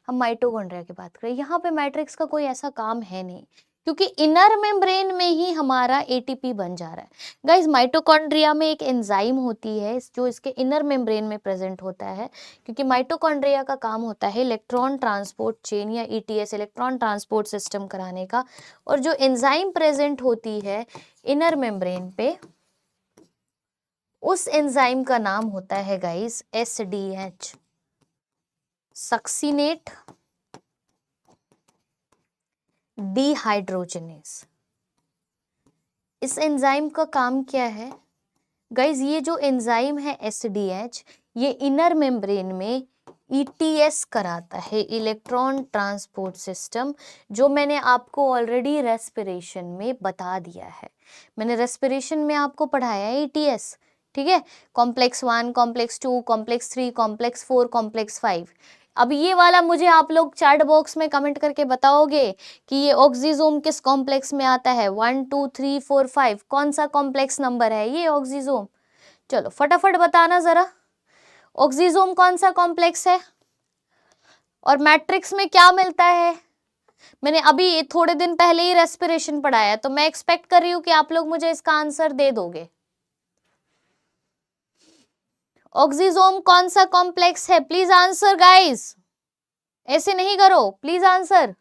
A: हम माइटोकॉन्ड्रिया की बात कर रहे हैं, यहाँ पे मैट्रिक्स का कोई ऐसा काम है नहीं क्योंकि इनर मेम्ब्रेन में ही हमारा एटीपी बन जा रहा है। गाइज माइटोकॉन्ड्रिया में एक एंजाइम होती है जो इसके इनर मेम्ब्रेन में प्रेजेंट होता है, क्योंकि माइटोकॉन्ड्रिया का काम होता है इलेक्ट्रॉन ट्रांसपोर्ट चेन या ईटीएस इलेक्ट्रॉन ट्रांसपोर्ट सिस्टम कराने का, और जो एंजाइम प्रेजेंट होती है इनर मेम्ब्रेन पे उस एंजाइम का नाम होता है गाइज एसडीएच, सक्सिनेट डिहाइड्रोजनेस। इस एंजाइम का काम क्या है गाइज? ये जो एंजाइम है एसडीएच, ये इनर मेम्ब्रेन में ईटीएस कराता है, इलेक्ट्रॉन ट्रांसपोर्ट सिस्टम, जो मैंने आपको ऑलरेडी रेस्पिरेशन में बता दिया है। मैंने रेस्पिरेशन में आपको पढ़ाया है ईटीएस, ठीक है, complex 1, complex 2, complex 3, complex 4, complex 5। अब ये वाला मुझे आप लोग चैट बॉक्स में कमेंट करके बताओगे कि ये ऑक्सीजोम किस कॉम्प्लेक्स में आता है, 1 2 3 4 5, कौन सा कॉम्प्लेक्स नंबर है ये ऑक्सीजोम? चलो फटाफट बताना जरा, ऑक्सीजोम कौन सा कॉम्प्लेक्स है और मैट्रिक्स में क्या मिलता है? मैंने अभी थोड़े दिन पहले ही रेस्पिरेशन पढ़ाया, तो मैं एक्सपेक्ट कर रही हूं कि आप लोग मुझे इसका आंसर दे दोगे। ऑक्सीजोम कौन सा कॉम्प्लेक्स है? प्लीज आंसर गाइस, ऐसे नहीं करो, प्लीज आंसर।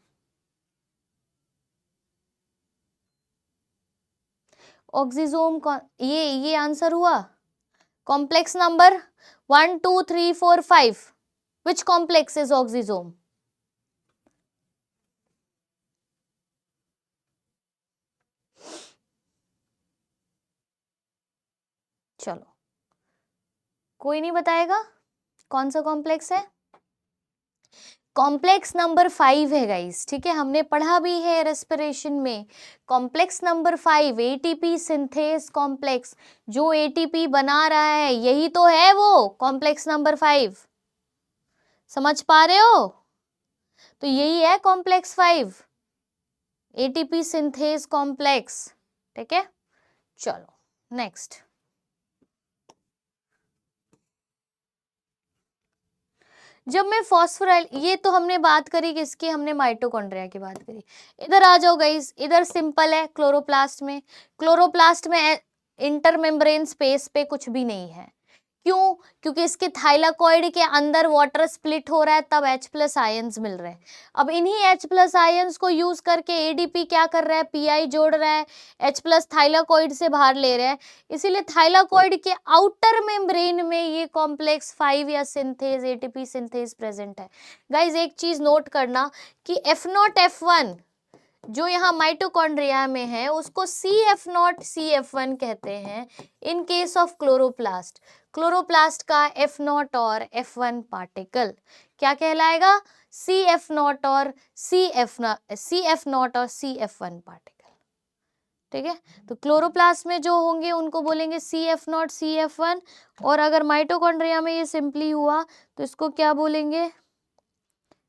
A: ऑक्सीजोम कौन, ये आंसर हुआ complex number 1 2 3 4 5। Which complex is oxysome? चलो कोई नहीं बताएगा कौन सा कॉम्प्लेक्स है? कॉम्प्लेक्स नंबर 5 है गाइस, ठीक है, हमने पढ़ा भी है रेस्पिरेशन में। Complex number 5 ATP synthase complex, जो एटीपी बना रहा है यही तो है वो कॉम्प्लेक्स नंबर 5। समझ पा रहे हो? तो यही है कॉम्प्लेक्स 5, एटीपी सिंथेस कॉम्प्लेक्स, ठीक है। चलो नेक्स्ट, जब मैं फॉस्फोराइल, ये तो हमने बात करी किसकी, हमने माइटोकॉन्ड्रिया की बात करी। इधर आ जाओ गाइस, इधर सिंपल है, क्लोरोप्लास्ट में इंटरमेम्ब्रेन स्पेस पे कुछ भी नहीं है। क्यों? क्योंकि इसके थाइलाकॉइड के अंदर वाटर स्प्लिट हो रहा है, तब H+ आयंस मिल रहे हैं। अब इन्हीं H+ आयंस को यूज करके एडीपी क्या कर रहा है, पीआई जोड़ रहा है, H+ थाइलाकॉइड से बाहर ले रहा है, इसीलिए थाइलाकॉइड के आउटर मेम्ब्रेन में ये कॉम्प्लेक्स 5 या सिंथेज एटीपी सिंथेज प्रेजेंट है। गाइज एक चीज नोट करना कि F0 F1 जो यहाँ माइटोकॉन्ड्रिया में है उसको CF0 CF1 कहते हैं in case of chloroplast. Chloroplast का F0 और F1 पार्टिकल क्या कहलाएगा? CF0 और CF1 पार्टिकल, ठीक है। तो क्लोरोप्लास्ट में जो होंगे उनको बोलेंगे CF0 CF1, और अगर माइटोकॉन्ड्रिया में ये सिंपली हुआ तो इसको क्या बोलेंगे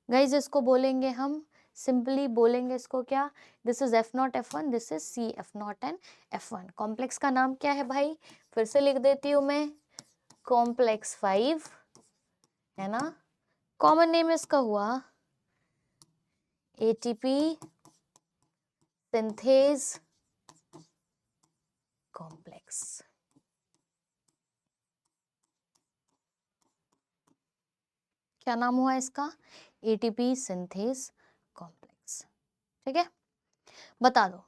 A: गाइज? इसको बोलेंगे हम सिंपली बोलेंगे इसको क्या, this is F0 F1, this is CF0 and F1। Complex का नाम क्या है भाई? फिर से लिख देती हूं मैं, कॉम्प्लेक्स 5 है ना, कॉमन नेम इसका हुआ एटीपी सिंथेज कॉम्प्लेक्स। क्या नाम हुआ इसका? एटीपी सिंथेज कॉम्प्लेक्स, ठीक है। बता दो,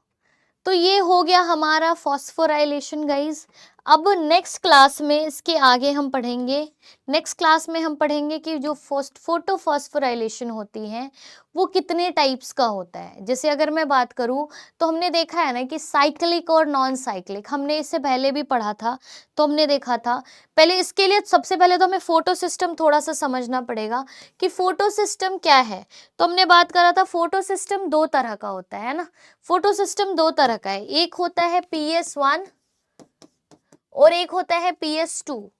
A: तो ये हो गया हमारा फॉस्फोराइलेशन गाइज। अब नेक्स्ट क्लास में इसके आगे हम पढ़ेंगे, नेक्स्ट क्लास में हम पढ़ेंगे कि जो फोटो फॉस्फोराइलेशन होती है वो कितने टाइप्स का होता है। जैसे अगर मैं बात करूं तो हमने देखा है ना कि साइक्लिक और नॉन साइक्लिक, हमने इससे पहले भी पढ़ा था, तो हमने देखा था। पहले इसके लिए सबसे पहले तो हमें फोटो सिस्टम थोड़ा सा समझना पड़ेगा कि फोटो सिस्टम क्या है। तो हमने बात करा था फोटो सिस्टम 2 तरह का होता है ना, फोटो सिस्टम 2 तरह का है, एक होता है PS1 और एक होता है PS2।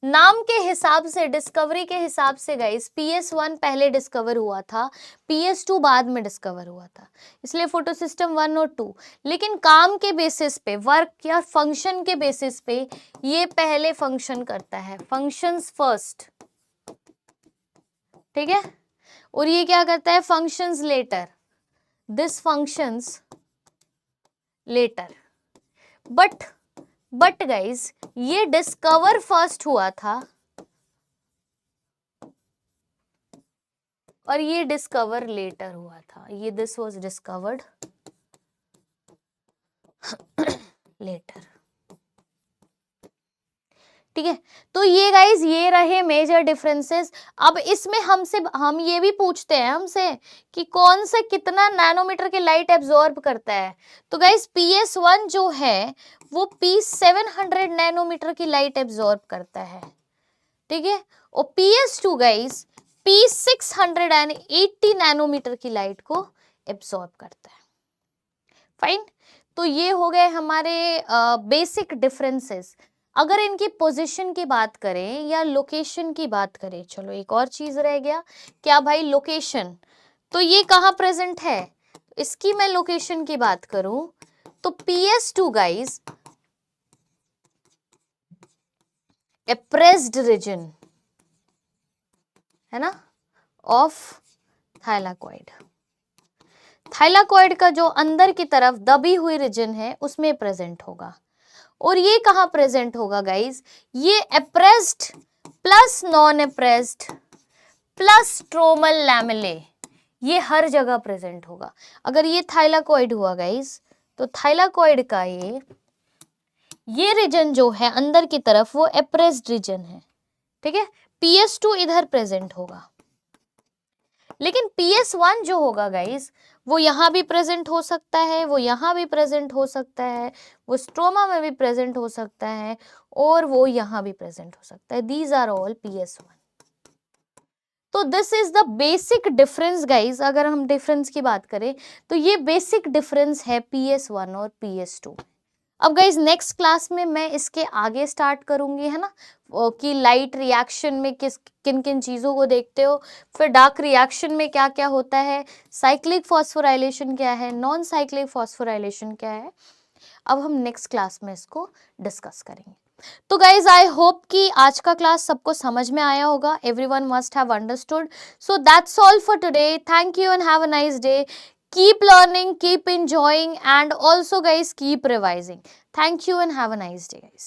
A: नाम के हिसाब से, डिस्कवरी के हिसाब से गाइस, PS1 पहले डिस्कवर हुआ था, PS2 बाद में डिस्कवर हुआ था, इसलिए फोटो सिस्टम 1 और 2। लेकिन काम के बेसिस पे, वर्क या फंक्शन के बेसिस पे ये पहले फंक्शन करता है, फंक्शंस फर्स्ट, ठीक है, और ये क्या करता है, functions later. This functions later. But guys ये डिस्कवर फर्स्ट हुआ था और ये डिस्कवर लेटर हुआ था। ये दिस वाज डिस्कवर्ड लेटर। ठीक है, तो ये गाइज ये रहे मेजर डिफरेंसेस। अब इसमें हम ये भी पूछते हैं हमसे कि कौन से कितना नैनोमीटर की लाइट एब्जॉर्ब करता है। तो गाइज PS1 जो है वो P700 नैनोमीटर की लाइट एब्जॉर्ब करता है। ठीक है, और PS2 गाइज P680 नैनोमीटर की लाइट को एब्जॉर्ब करता है। फाइन, तो ये हो गए हमारे बेसिक डिफरेंसेस। अगर इनकी पोजीशन की बात करें या लोकेशन की बात करें, चलो एक और चीज रह गया, क्या भाई लोकेशन, तो ये कहाँ प्रेजेंट है, इसकी मैं लोकेशन की बात करूं तो PS2 गाइस एप्रेस्ड रीजन है ना ऑफ थाइलाकॉइड। थाइलाकॉइड का जो अंदर की तरफ दबी हुई रीजन है उसमें प्रेजेंट होगा। और ये कहाँ प्रेजेंट होगा गाइस, ये appressed plus non appressed plus stromal lamellae, ये हर जगह प्रेजेंट होगा। अगर ये थाइलाकॉइड हुआ गाइस तो थाइलाकॉइड का ये रीजन जो है अंदर की तरफ वो एप्रेस्ड रीजन है। ठीक है, PS2 इधर प्रेजेंट होगा, लेकिन PS1 जो होगा गाइस वो यहाँ भी प्रेजेंट हो सकता है, वो यहाँ भी प्रेजेंट हो सकता है, वो स्ट्रोमा में भी प्रेजेंट हो सकता है और वो यहाँ भी प्रेजेंट हो सकता है। These are all PS1। तो this is the basic difference guys. अगर हम डिफरेंस की बात करें तो ये बेसिक डिफरेंस है PS1 और PS2। अब गाइज नेक्स्ट क्लास में मैं इसके आगे स्टार्ट करूंगी, है ना, कि लाइट रिएक्शन में किन किन चीज़ों को देखते हो, फिर डार्क रिएक्शन में क्या क्या होता है, साइक्लिक फॉस्फोराइलेशन क्या है, नॉन साइक्लिक फॉस्फोराइलेशन क्या है। अब हम नेक्स्ट क्लास में इसको डिस्कस करेंगे। तो गाइज आई होप कि आज का क्लास सबको समझ में आया होगा। Everyone must have understood. So that's all for today. Thank you and have a nice day. Keep learning, keep enjoying, and also guys keep revising. Thank you and have a nice day guys.